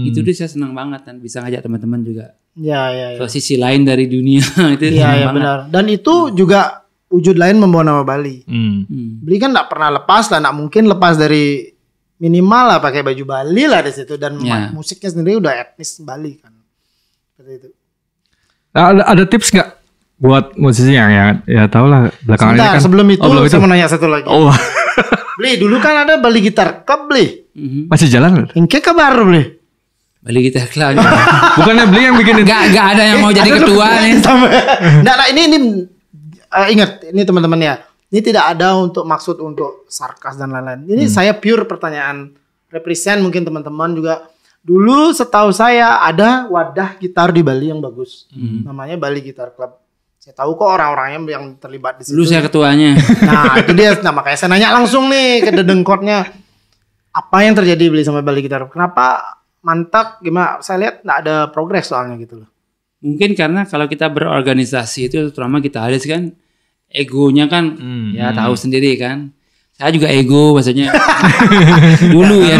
Itu dia saya senang banget dan bisa ngajak teman-teman juga. Ke sisi lain dari dunia itu senang banget. Benar. Dan itu juga wujud lain membawa nama Bali. Bali kan nggak pernah lepas lah, nggak mungkin lepas dari minimal lah pakai baju Bali lah di situ dan musiknya sendiri udah etnis Bali kan. Seperti itu. Ada tips nggak buat musisi yang ya tau lah belakangan ini kan? Sebelum itu saya mau nanya satu lagi. Bli, dulu kan ada Bali Gitar Club Bli. Masih jalan? Engke kabar Bli. Bali Gitar Club. Bukannya Bli yang bikin Gak ada yang mau jadi ketua nih. Nah ini ingat ini teman-teman ya. Ini tidak ada untuk maksud untuk sarkas dan lain-lain. Ini saya pure pertanyaan represent mungkin teman-teman juga. Dulu setahu saya ada wadah gitar di Bali yang bagus. Namanya Bali Gitar Club. Saya tahu kok orang-orangnya yang terlibat di situ. Dulu saya ketuanya. Nah itu dia. Nah makanya saya nanya langsung nih ke dedengkotnya. Apa yang terjadi Beli sama Bali Gitar? Kenapa mantap? Gimana? Saya lihat nggak ada progres soalnya gitu loh. Mungkin karena kalau kita berorganisasi itu terutama gitaris kan egonya kan tahu sendiri kan. Saya juga ego maksudnya. dulu ya.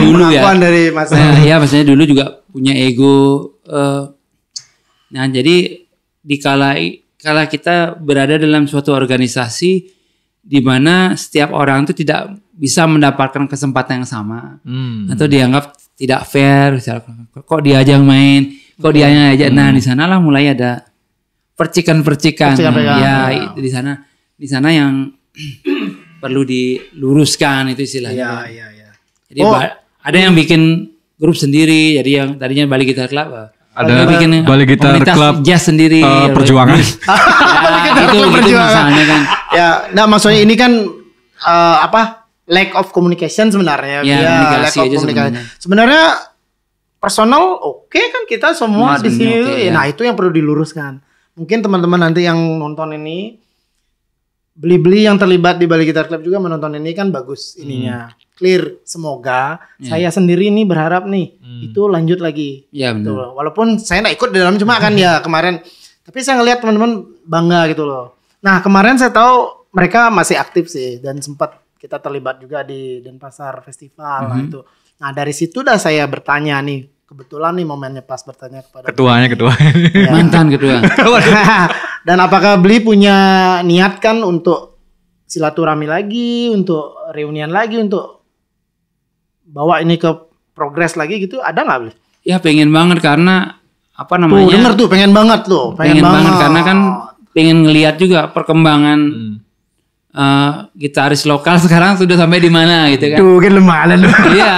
Dari masa. Maksudnya dulu juga punya ego. Nah jadi kala kita berada dalam suatu organisasi di mana setiap orang itu tidak bisa mendapatkan kesempatan yang sama atau dianggap tidak fair. Kok dia aja yang main, kok dia yang aja. Nah di sanalah mulai ada percikan-percikan. Ya di sana yang perlu diluruskan itu istilahnya. Jadi ada yang bikin grup sendiri. Jadi yang tadinya Bali Gitar Club. Ada bikin Bali Gitar Club jazz sendiri. Perjuangan. Itu misalnya kan. Nah maksudnya ini kan lack of communication sebenarnya. Lack of communication. Sebenarnya personal oke kan kita semua di sini. Nah itu yang perlu diluruskan. Mungkin teman-teman nanti yang nonton ini Beli yang terlibat di Bali Gitar Club juga menonton ini kan bagus ininya. Clear. Semoga saya sendiri nih berharap nih itu lanjut lagi. Iya benar. Walaupun saya nggak ikut di dalam cuma kan ya kemarin. Tapi saya ngelihat teman-teman bangga gitu loh. Nah kemarin saya tahu mereka masih aktif sih dan sempat kita terlibat juga di Denpasar Festival lah itu. Nah dari situ dah saya bertanya nih kebetulan nih momennya pas bertanya kepada Ketua. Ya. Mantan ketua. Dan apakah Bli punya niat kan untuk silaturahmi lagi, untuk reunian lagi, untuk bawa ini ke progres lagi gitu, ada nggak Bli? Ya pengen banget karena apa namanya? Tuh denger tuh pengen banget loh, pengen banget karena kan pengen ngelihat juga perkembangan gitaris lokal sekarang sudah sampai di mana gitu kan. Tuh kan lemalan. Iya,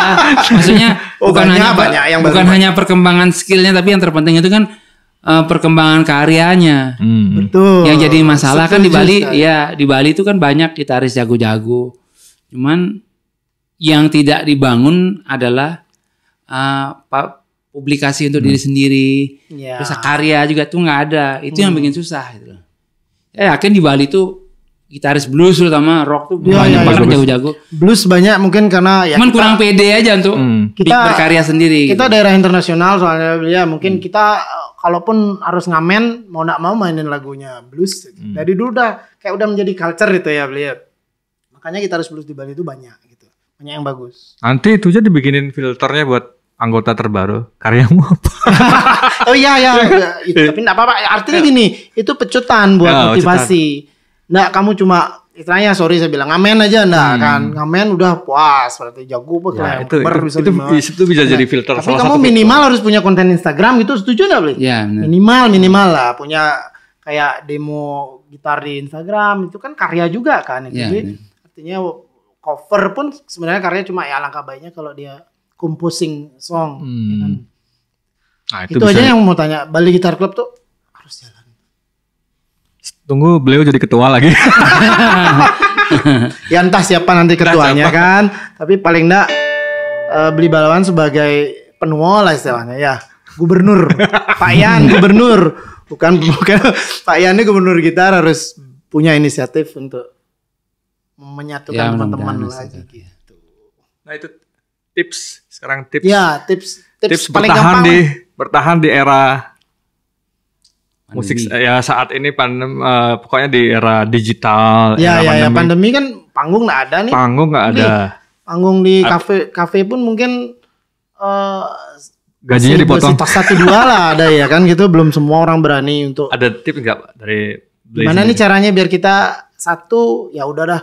maksudnya bukan hanya perkembangan skillnya, tapi yang terpenting itu kan perkembangan karyanya. Betul. Yang jadi masalah kan di Bali, ya di Bali itu kan banyak gitaris jago-jago. Cuman yang tidak dibangun adalah publikasi untuk diri sendiri. Ya. Terus karya juga tuh nggak ada. Itu yang bikin susah gitu. Ya yakin di Bali tuh gitaris blues terutama rock tuh banyak banget jago-jago. Blues banyak mungkin karena ya cuman kurang pede aja untuk kita berkarya sendiri. Kita daerah internasional soalnya ya mungkin kita kalaupun harus ngamen mau nak mau mainin lagunya blues. Dari dulu udah menjadi culture itu ya beliau. Makanya gitaris blues di Bali itu banyak gitu. Banyak yang bagus. Nanti itu aja dibikinin filternya buat anggota terbaru. Karyamu apa? Oh iya. Tapi enggak apa-apa. Artinya gini, itu pecutan buat motivasi. Nggak, kamu cuma istilahnya saya bilang ngamen aja kan. Ngamen udah puas berarti jago itu bisa jadi filter. Tapi kamu minimal harus punya konten Instagram gitu, setuju nggak Bli? Ya, minimal lah punya kayak demo gitar di Instagram itu kan karya juga kan. Jadi artinya cover pun sebenarnya karya, cuma ya alangkah baiknya kalau dia composing song. Ya kan? Nah, itu aja yang mau tanya. Bali Guitar Club tuh harus jalan. Tunggu beliau jadi ketua lagi. Ya entah siapa nanti ketuanya kan. Tapi paling enggak Bli Balawan sebagai penua lah istilahnya ya. Gubernur. Pak Yan gubernur. Bukan Pak Yan ini gubernur gitar harus punya inisiatif untuk menyatukan teman-teman lagi gitu. Nah itu tips. Sekarang tips. Ya tips paling bertahan di era musik ya saat ini pokoknya di era digital. Ya pandemi kan panggung nggak ada nih. Panggung nggak ada. Panggung di kafe pun mungkin gajinya dipotong. 1-2 lah ada ya kan gitu. Belum semua orang berani untuk. Ada tips nggak dari gimana nih caranya biar kita satu ya udah dah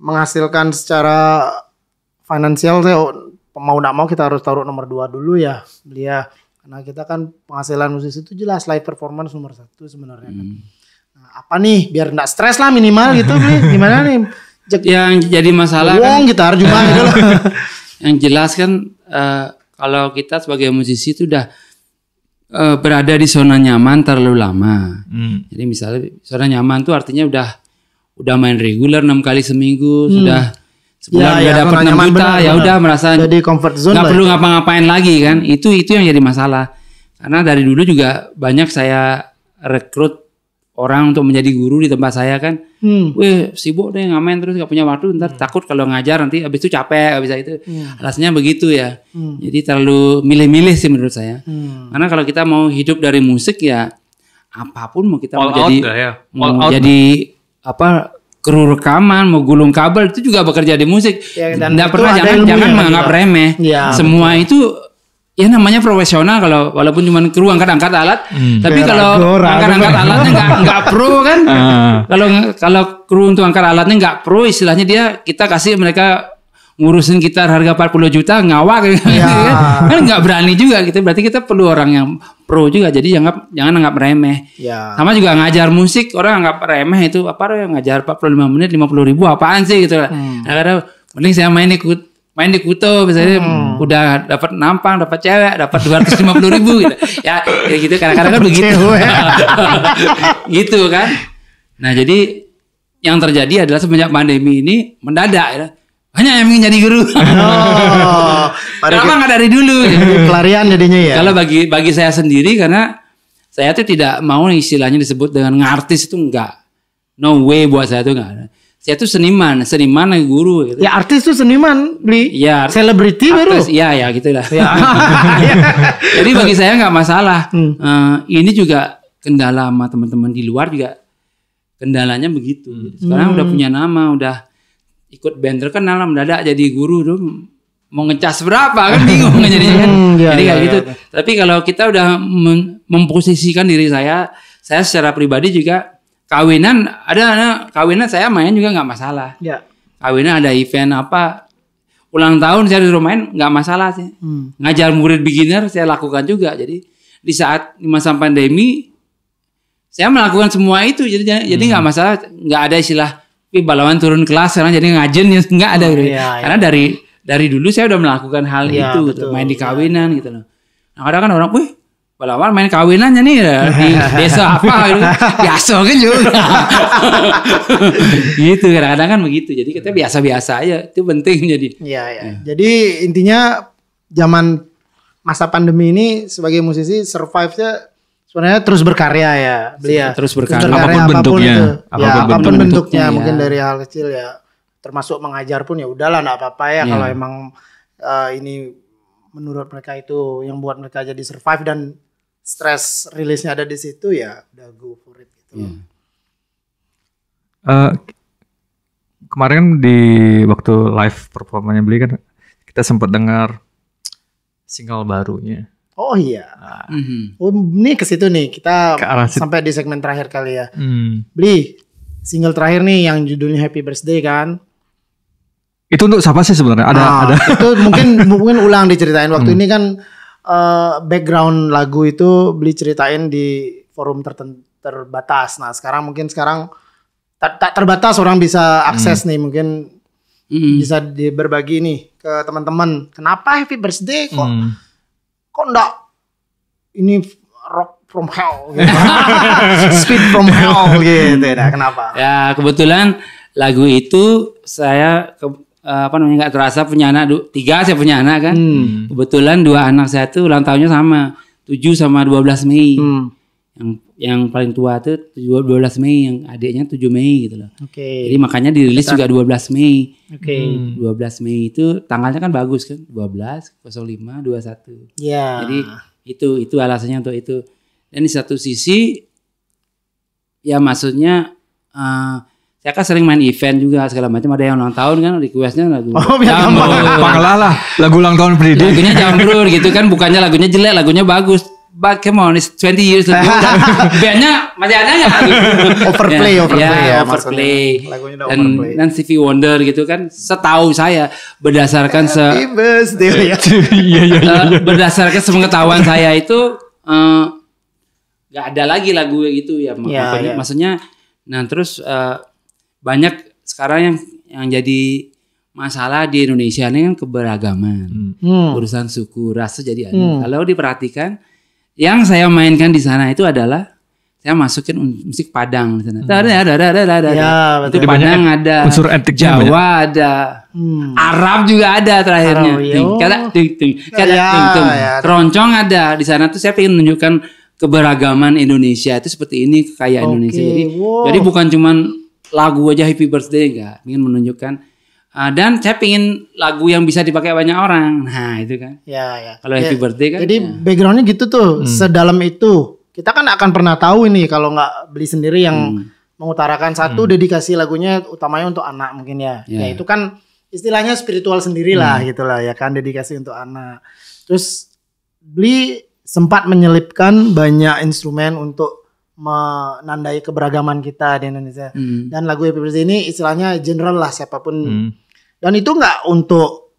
menghasilkan secara finansial. Saya mau nggak mau kita harus taruh nomor 2 dulu ya Blia. Karena kita kan penghasilan musisi itu jelas live performance nomor 1 sebenarnya kan. Nah, apa nih biar enggak stres lah minimal gitu Bli. Gimana nih? Yang jadi masalah kan gitar cuma gitu loh. Yang jelas kan kalau kita sebagai musisi itu udah berada di zona nyaman terlalu lama. Jadi misalnya zona nyaman tuh artinya udah main reguler 6 kali seminggu, sudah sebulan udah dapat 6 juta, ya udah merasa jadi comfort zone. Nggak perlu ngapa-ngapain lagi kan? Itu yang jadi masalah. Karena dari dulu juga banyak saya rekrut orang untuk menjadi guru di tempat saya kan. Wih sibuk deh ngamen terus nggak punya waktu, ntar takut kalau ngajar nanti abis itu capek, abis itu. Alasannya begitu ya. Jadi terlalu milih-milih sih menurut saya. Karena kalau kita mau hidup dari musik ya apapun mau kita mau jadi apa kru rekaman, mau gulung kabel itu juga bekerja di musik. Ya, nggak pernah jangan menganggap remeh. Ya, Semua itu ya namanya profesional kalau walaupun cuma kru angkat-angkat alat, tapi kalau angkat-angkat alatnya nggak pro kan. Kalau kru untuk angkat alatnya nggak pro, istilahnya kita kasih mereka ngurusin gitar harga 40 juta ngawak kan nggak berani juga gitu. Berarti kita perlu orang yang pro juga, jadi jangan anggap remeh. Sama juga ngajar musik, orang anggap remeh itu apa ngajar 45 menit 50.000 apaan sih gitu. Kadang mending saya main di Kuto misalnya udah dapat nampang, dapat cewek, dapat 250.000 gitu. Ya gitu kadang-kadang kan begitu. Gitu kan. Nah, jadi yang terjadi adalah semenjak pandemi ini mendadak ya. Banyak yang ingin jadi guru. Kenapa nggak dari dulu? Pelarian jadinya ya. Kalau bagi saya sendiri, karena saya tuh tidak mau istilahnya disebut dengan ngartis itu enggak. No way buat saya tuh enggak ada. Saya tuh seniman guru. Gitu. Ya artis tuh seniman, Bli. Ya. Selebriti baru. Ya gitulah. Ya. Jadi bagi saya nggak masalah. Ini juga kendala sama teman-teman di luar juga kendalanya begitu. Sekarang udah punya nama, udah ikut band terkenal mendadak jadi guru tuh mau ngecas berapa kan bingung kan jadinya kan. Jadi kayak gitu. Tapi kalau kita udah memposisikan diri saya secara pribadi juga kawinan kawinan saya main juga nggak masalah. Ya. Kawinan ada event apa ulang tahun saya disuruh main nggak masalah sih. Ngajar murid beginner saya lakukan juga. Jadi di saat masa pandemi saya melakukan semua itu jadi nggak masalah, nggak ada istilah balawan turun kelas sekarang jadi ngajen ya nggak ada gitu. Karena dari dulu saya udah melakukan hal itu gitu, main di kawinan gitu loh. Nah, kadang kan orang, wih balawan main kawinannya nih di desa apa gitu. Biasa kan juga. Gitu kadang-kadang kan begitu. Jadi kita biasa-biasa aja, itu penting jadi. Iya. Jadi intinya zaman masa pandemi ini sebagai musisi survive-nya sebenarnya terus berkarya ya, beliau. Terus berkarya apapun bentuknya. Apapun bentuknya, mungkin dari hal kecil ya. Termasuk mengajar pun ya udahlah enggak apa-apa ya kalau emang ini menurut mereka itu yang buat mereka jadi survive dan stress rilisnya ada di situ ya udah go for it gitu. Kemarin di waktu live performanya beli kan kita sempat dengar single barunya. Oh iya. Oh ini ke situ nih kita sampai di segmen terakhir kali ya. Beli single terakhir nih yang judulnya Happy Birthday kan. Itu untuk siapa sih sebenarnya? Ada. Itu mungkin ulang diceritain waktu ini kan background lagu itu beli ceritain di forum terbatas. Nah sekarang tak terbatas orang bisa akses nih mungkin bisa berbagi nih ke teman-teman. Kenapa Happy Birthday kok enggak ini rock from hell gitu. Speed from hell gitu ya. Kenapa? Ya kebetulan lagu itu saya nggak terasa punya anak 3 saya punya anak kan. Kebetulan 2 anak saya tuh ulang tahunnya sama 7 sama 12 Mei. Yang paling tua tuh 12 Mei, yang adiknya 7 Mei gitu loh. Jadi makanya dirilis juga 12 Mei. 12 Mei itu tanggalnya kan bagus kan, 12 05 21. Yeah. Jadi itu alasannya untuk itu. Dan di satu sisi ya maksudnya saya kan sering main event juga segala macam, ada yang ulang tahun kan requestnya lagu. Lah lagu ulang tahun Bridi. Lagunya Jambrur gitu kan, bukannya lagunya jelek, lagunya bagus. But come on, it's 20 years ago. Bandnya masih ada nggak? Overplay ya. Overplay. Dan Stevie Wonder gitu kan. Setahu saya berdasarkan Happy birthday ya. Berdasarkan sepengetahuan saya itu nggak ada lagi lagu gitu ya. Maksudnya, nah terus banyak sekarang yang jadi masalah di Indonesia ini kan keberagaman, urusan suku, ras jadi ada. Kalau diperhatikan, yang saya mainkan di sana itu adalah saya masukin musik Padang di sana. Itu Padang ada, unsur etnik Jawa ada, Arab juga ada terakhirnya. Keroncong ada di sana tuh. Saya pengen menunjukkan keberagaman Indonesia itu seperti ini, kekayaan Indonesia. Jadi bukan cuman lagu aja Happy Birthday, enggak, ingin menunjukkan dan saya pingin lagu yang bisa dipakai banyak orang. Nah itu kan kalau Happy Birthday kan jadi backgroundnya gitu tuh. Sedalam itu kita kan akan pernah tahu ini kalau nggak beli sendiri yang mengutarakan satu dedikasi lagunya utamanya untuk anak mungkin ya itu kan istilahnya spiritual sendiri lah gitulah ya kan, dedikasi untuk anak. Terus beli sempat menyelipkan banyak instrumen untuk menandai keberagaman kita di Indonesia. Dan lagu Happy Birthday ini istilahnya general lah siapapun. Dan itu enggak untuk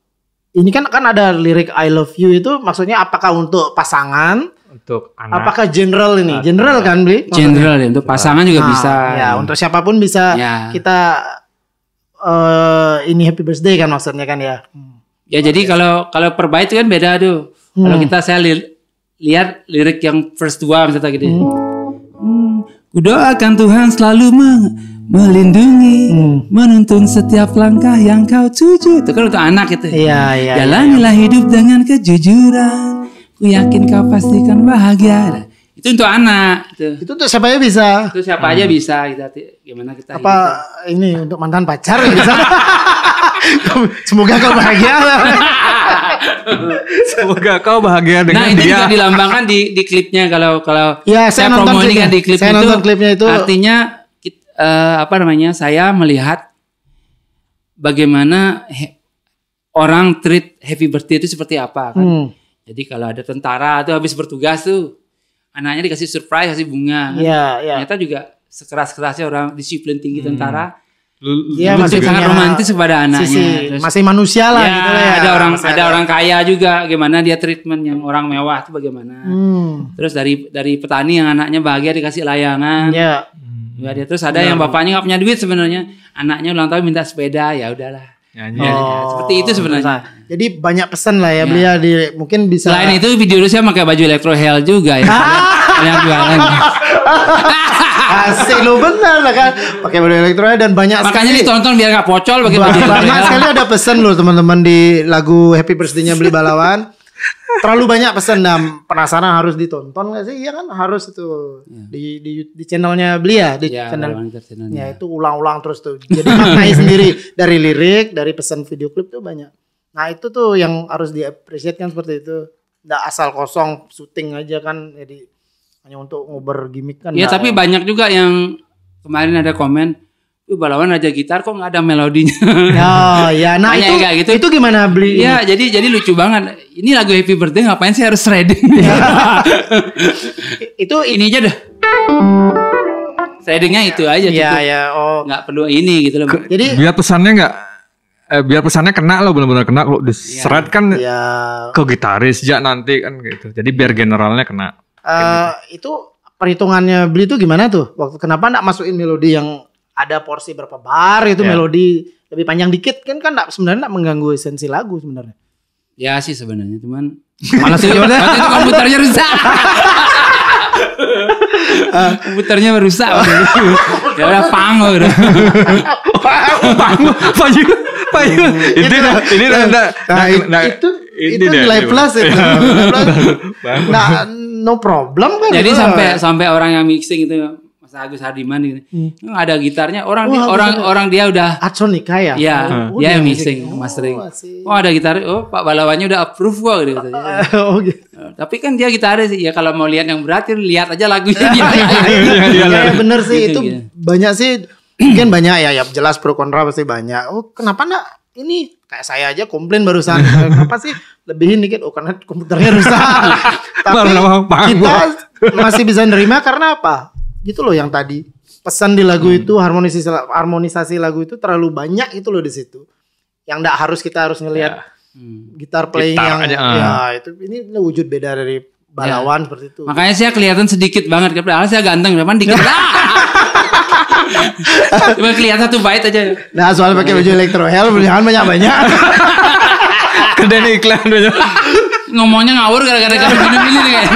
ini kan ada lirik I love you itu maksudnya apakah untuk pasangan, untuk anak, apakah general ini? General kan, Bli? General ya, untuk pasangan juga bisa. Ya, untuk siapapun bisa kita ini Happy Birthday kan maksudnya kan ya. Ya jadi kalau per bait itu kan beda tuh. Kalau saya lihat lirik yang first 2 misalnya gitu. Kudoakan Tuhan selalu melindungi, menuntun setiap langkah yang kau tuju. Itu kan untuk anak itu. Jalanilah hidup dengan kejujuran. Ku yakin kau pastikan bahagia. Itu untuk anak. Itu untuk siapa aja bisa. Itu siapa aja bisa. Gimana kita? Apa ini untuk mantan pacar bisa? Semoga kau bahagia. Semoga kau bahagia dengan dia. Nah itu juga dilambangkan di klipnya kalau ya, saya promo ini kan di klip saya nonton klipnya itu. Artinya saya melihat bagaimana orang treat happy birthday itu seperti apa kan. Jadi kalau ada tentara tuh habis bertugas tuh anaknya dikasih surprise, kasih bunga kan. Ternyata juga sekeras-kerasnya orang disiplin tinggi tentara. Dia masih sangat romantis kepada anaknya. Terus, masih manusia lah gitu lah ya. Ada orang kaya juga, gimana dia treatment yang orang mewah itu bagaimana. Terus dari petani yang anaknya bahagia dikasih layangan. Ya dia terus ada yang bapaknya nggak punya duit sebenarnya, anaknya ulang tahun minta sepeda, ya udahlah. Seperti itu sebenarnya. Jadi banyak pesan lah ya beliau mungkin bisa. Selain itu video saya pakai baju Electro Hell juga ya. Yang jualan. Asik lu benar lah kan, pakai baju Electro Hell dan banyak. Makanya ditonton biar nggak pocol pakai baju Electro Hell. Banyak sekali ada pesan loh teman-teman di lagu Happy Birthday-nya Beli Balawan. Terlalu banyak pesan dan penasaran harus ditonton nggak sih? Iya kan harus itu di channelnya beliau di channelnya itu ulang-ulang terus tuh. Jadi maknanya sendiri dari lirik, dari pesan video klip tuh banyak. Nah itu tuh yang harus di-appreciate kan seperti itu. Nggak asal kosong syuting aja kan, jadi hanya untuk ngobrol gimmick kan. Iya tapi banyak juga yang kemarin ada komen, Balawan aja gitar kok nggak ada melodinya. Ya, nah itu gimana beli? Iya, jadi lucu banget. Ini lagu Happy Birthday ngapain sih harus shredding? Itu ini aja dah. Shreddingnya itu aja. Iya. Nggak perlu ini gitu loh. Jadi biar pesannya kena loh, benar-benar kena. Kalau diseret kan ke gitaris ya nanti kan gitu. Jadi biar generalnya kena. Itu perhitungannya beli itu gimana tuh? Waktu kenapa nggak masukin melodi yang ada porsi berapa bar itu melodi lebih panjang dikit kan sebenarnya enggak mengganggu esensi lagu sebenarnya. Ya sih sebenarnya cuman malas itu komputernya rusak. Komputernya rusak. Ya udah pang udah. Payu. Itu nilai plus itu. Nah, no problem kan. Jadi sampai orang yang mixing itu Mas Agus Hardiman gitu. Ada gitarnya orang dia udah Atsonika ya? Iya, dia yang mixing, mastering. Ada gitar. Pak Balawannya udah approve kok gitu. Gitu. Tapi kan dia gitaris ya, kalau mau lihat yang berat lihat aja lagunya dia. Iya bener sih itu banyak sih. Mungkin banyak ya jelas pro kontra pasti banyak. Kenapa enggak ini kayak saya aja komplain barusan. Kenapa sih lebihin dikit? Karena komputernya rusak. Tapi kita masih bisa nerima karena apa? Gitu loh yang tadi pesan di lagu itu harmonisasi lagu itu terlalu banyak itu loh di situ yang nggak kita harus ngelihat gitar playing yang itu ini wujud beda dari Balawan seperti itu. Makanya saya kelihatan sedikit banget padahal saya ganteng memang dikit. Cuma kelihatan satu bait aja. Nah soal pakai baju Electro Hell belian banyak kedai iklan banyak. Ngomongnya ngawur gara-gara gini nih kayak.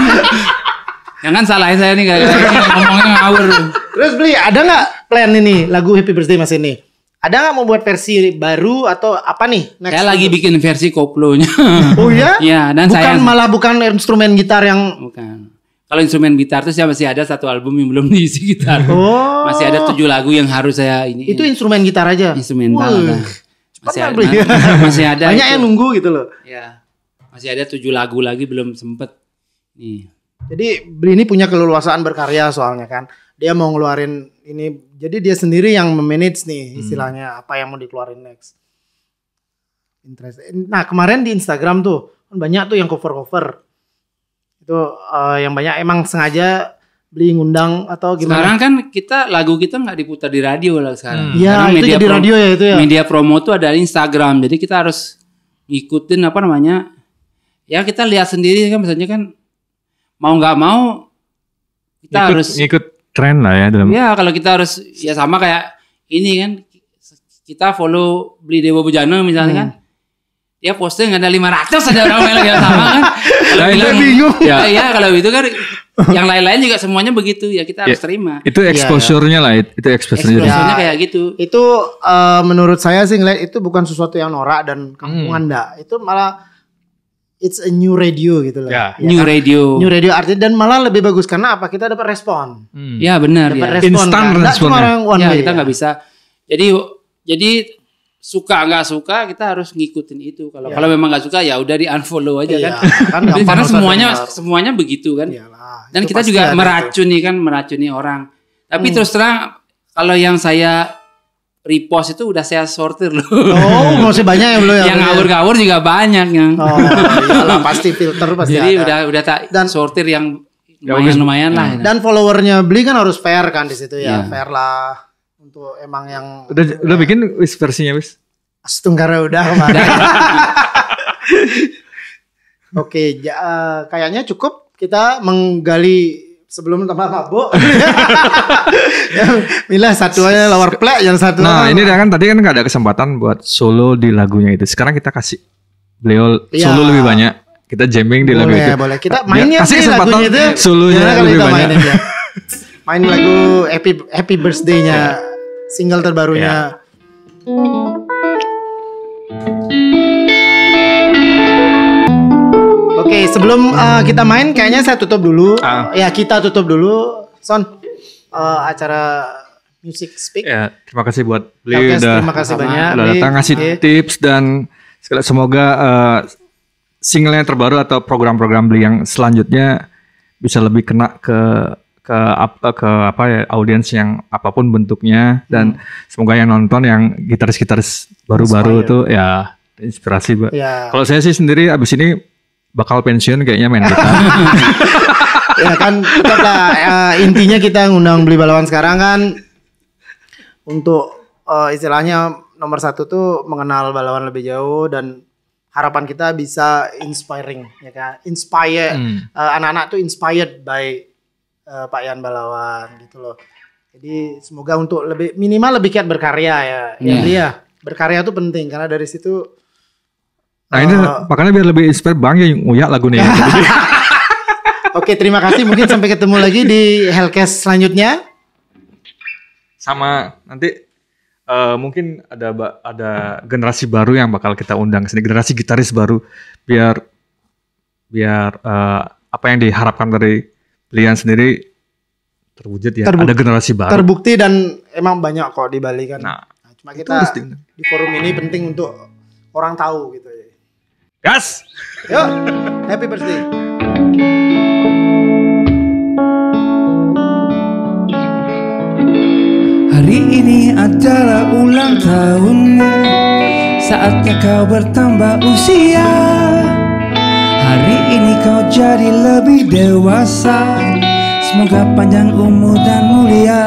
Jangan salahin saya nih gara-gara ngomongnya ngawur. Terus beli ada nggak plan ini lagu Happy Birthday Mas ini? Ada nggak mau buat versi baru atau apa nih? Saya lagi bikin versi koplonya. Oh ya? Iya dan bukan instrumen gitar yang. Bukan. Kalau instrumen gitar tuh saya masih ada satu album yang belum diisi gitar. Masih ada 7 lagu yang harus saya ini. Itu instrumen gitar aja. Instrumental. Masih ada. Banyak yang nunggu gitu loh. Ya. Masih ada 7 lagu lagi belum sempet. Nih. Jadi Bli ini punya keleluasaan berkarya soalnya kan. Dia mau ngeluarin ini. Jadi dia sendiri yang memanage nih istilahnya apa yang mau dikeluarin next. Nah kemarin di Instagram tuh banyak tuh yang cover-cover. Itu yang banyak emang sengaja Bli ngundang atau gimana? Sekarang kan lagu kita nggak diputar di radio lah sekarang. Iya itu jadi radio ya itu ya. Media promo tuh ada Instagram. Jadi kita harus ngikutin apa namanya. Ya kita lihat sendiri kan misalnya kan. Mau nggak mau kita harus ngikut tren lah ya dalam. Ya kalau kita harus ya sama kayak ini kan kita follow Bli Dewa Bujana misalnya kan. Dia posting ada 500 ada orang yang sama kan. Kalau bingung. Ya kalau itu kan yang lain-lain juga semuanya begitu ya kita harus terima. Itu exposure-nya lah itu exposure-nya kayak gitu. Itu menurut saya sih ngeliat itu bukan sesuatu yang norak dan kampungan Itu malah it's a new radio gitu loh. New radio artinya dan malah lebih bagus karena apa? Kita dapat respon. Ya benar dapat respon. Instan kan? Responnya. Kita nggak bisa. Jadi suka nggak suka kita harus ngikutin itu. Kalau memang nggak suka ya udah di unfollow aja kan. Karena semuanya begitu kan. Iyalah, dan kita juga meracuni orang. Tapi terus terang kalau yang saya repost itu udah saya sortir loh. Oh, masih banyak yang belum ya. Yang ngawur-ngawur juga banyak yang. Oh, iyalah pasti filter pasti. Jadi ada. udah tak Dan sortir yang lumayan lah. Dan followernya beli kan harus fair kan di situ ya. Fair lah untuk emang yang udah bikin versinya wis. Setungkara udah kemarin. Oke, kayaknya cukup kita menggali sebelum tambah mabuk. Milah satu aja lower play yang satu. Nah, ini kan tadi kan nggak ada kesempatan buat solo di lagunya itu. Sekarang kita kasih beliau solo lebih banyak. Kita jamming di lagu itu. Boleh. Kita mainnya kasih kesempatan itu. Solonya lebih banyak. Main lagu Happy Birthday-nya single terbarunya. Oke, sebelum kita main kayaknya saya tutup dulu. Ya, kita tutup dulu. Son, acara Music Speak. Ya, terima kasih buat beliau terima kasih banyak. Udah datang ngasih tips dan semoga single yang terbaru atau program-program beli yang selanjutnya bisa lebih kena ke audiens yang apapun bentuknya dan semoga yang nonton yang gitaris-gitaris baru-baru itu ya inspirasi. Kalau saya sih sendiri abis ini bakal pensiun kayaknya main gitar. Ya kan tetaplah intinya kita ngundang Beli Balawan sekarang kan untuk istilahnya nomor satu tuh mengenal Balawan lebih jauh dan harapan kita bisa inspiring ya kan, anak-anak tuh inspired by Pak Yan Balawan gitu loh. Jadi semoga untuk minimal lebih giat berkarya ya. Ya berkarya tuh penting karena dari situ. Nah ini makanya biar lebih inspire Bang ya nguyak lagu nih. Oke, terima kasih. Mungkin sampai ketemu lagi di Hellcast selanjutnya. Sama nanti mungkin ada generasi baru yang bakal kita undang sini, generasi gitaris baru biar apa yang diharapkan dari Lian sendiri terwujud ya. Ada generasi baru. Terbukti dan emang banyak kok di Bali kan. Nah cuma kita di forum ini penting untuk orang tahu gitu ya. Gas. Yuk, happy birthday. Hari ini adalah ulang tahunmu, saatnya kau bertambah usia. Hari ini kau jadi lebih dewasa, semoga panjang umur dan mulia.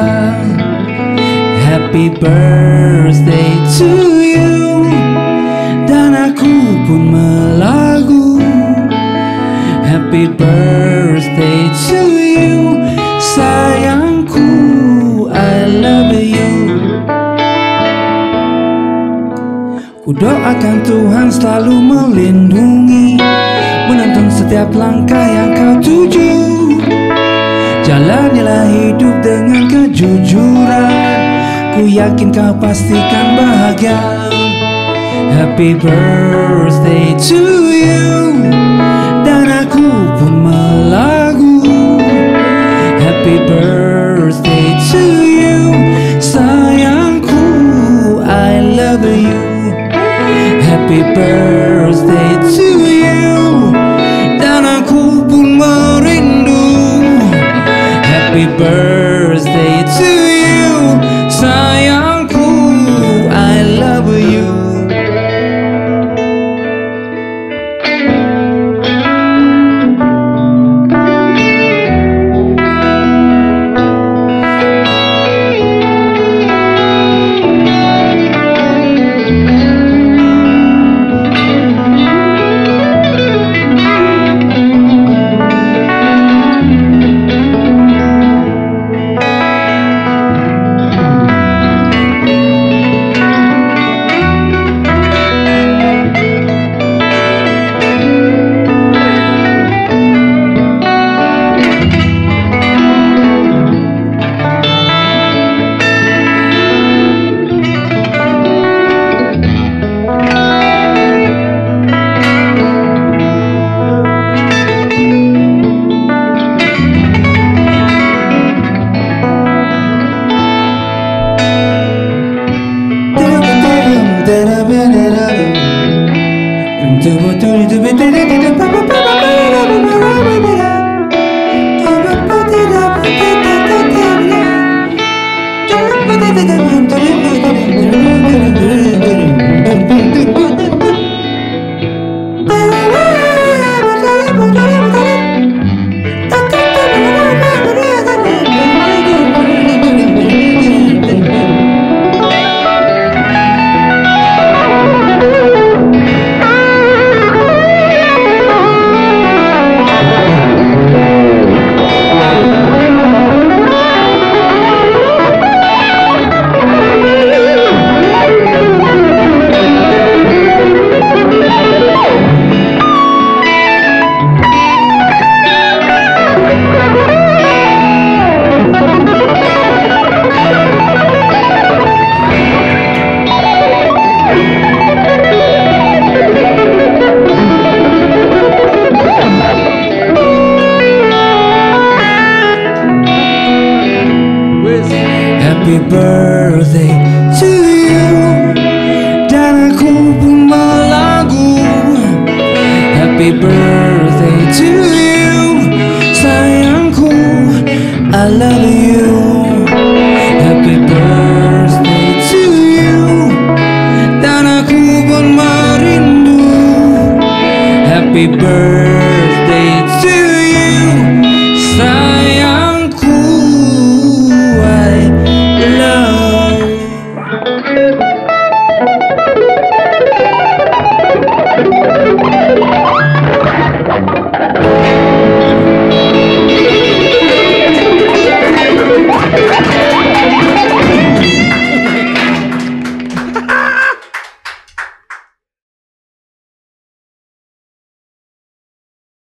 Happy birthday to you. Dan aku pun melagu Happy birthday to you, sayangku, I love you. Ku doakan Tuhan selalu melindungi, menuntun setiap langkah yang kau tuju. Jalanilah hidup dengan kejujuran, ku yakin kau pastikan bahagia. Happy birthday to you. Dan aku pun melagu Happy birthday to you, sayangku, I love you. Happy birthday to you. Dan aku pun merindu Happy birthday to you, sayangku, I love you.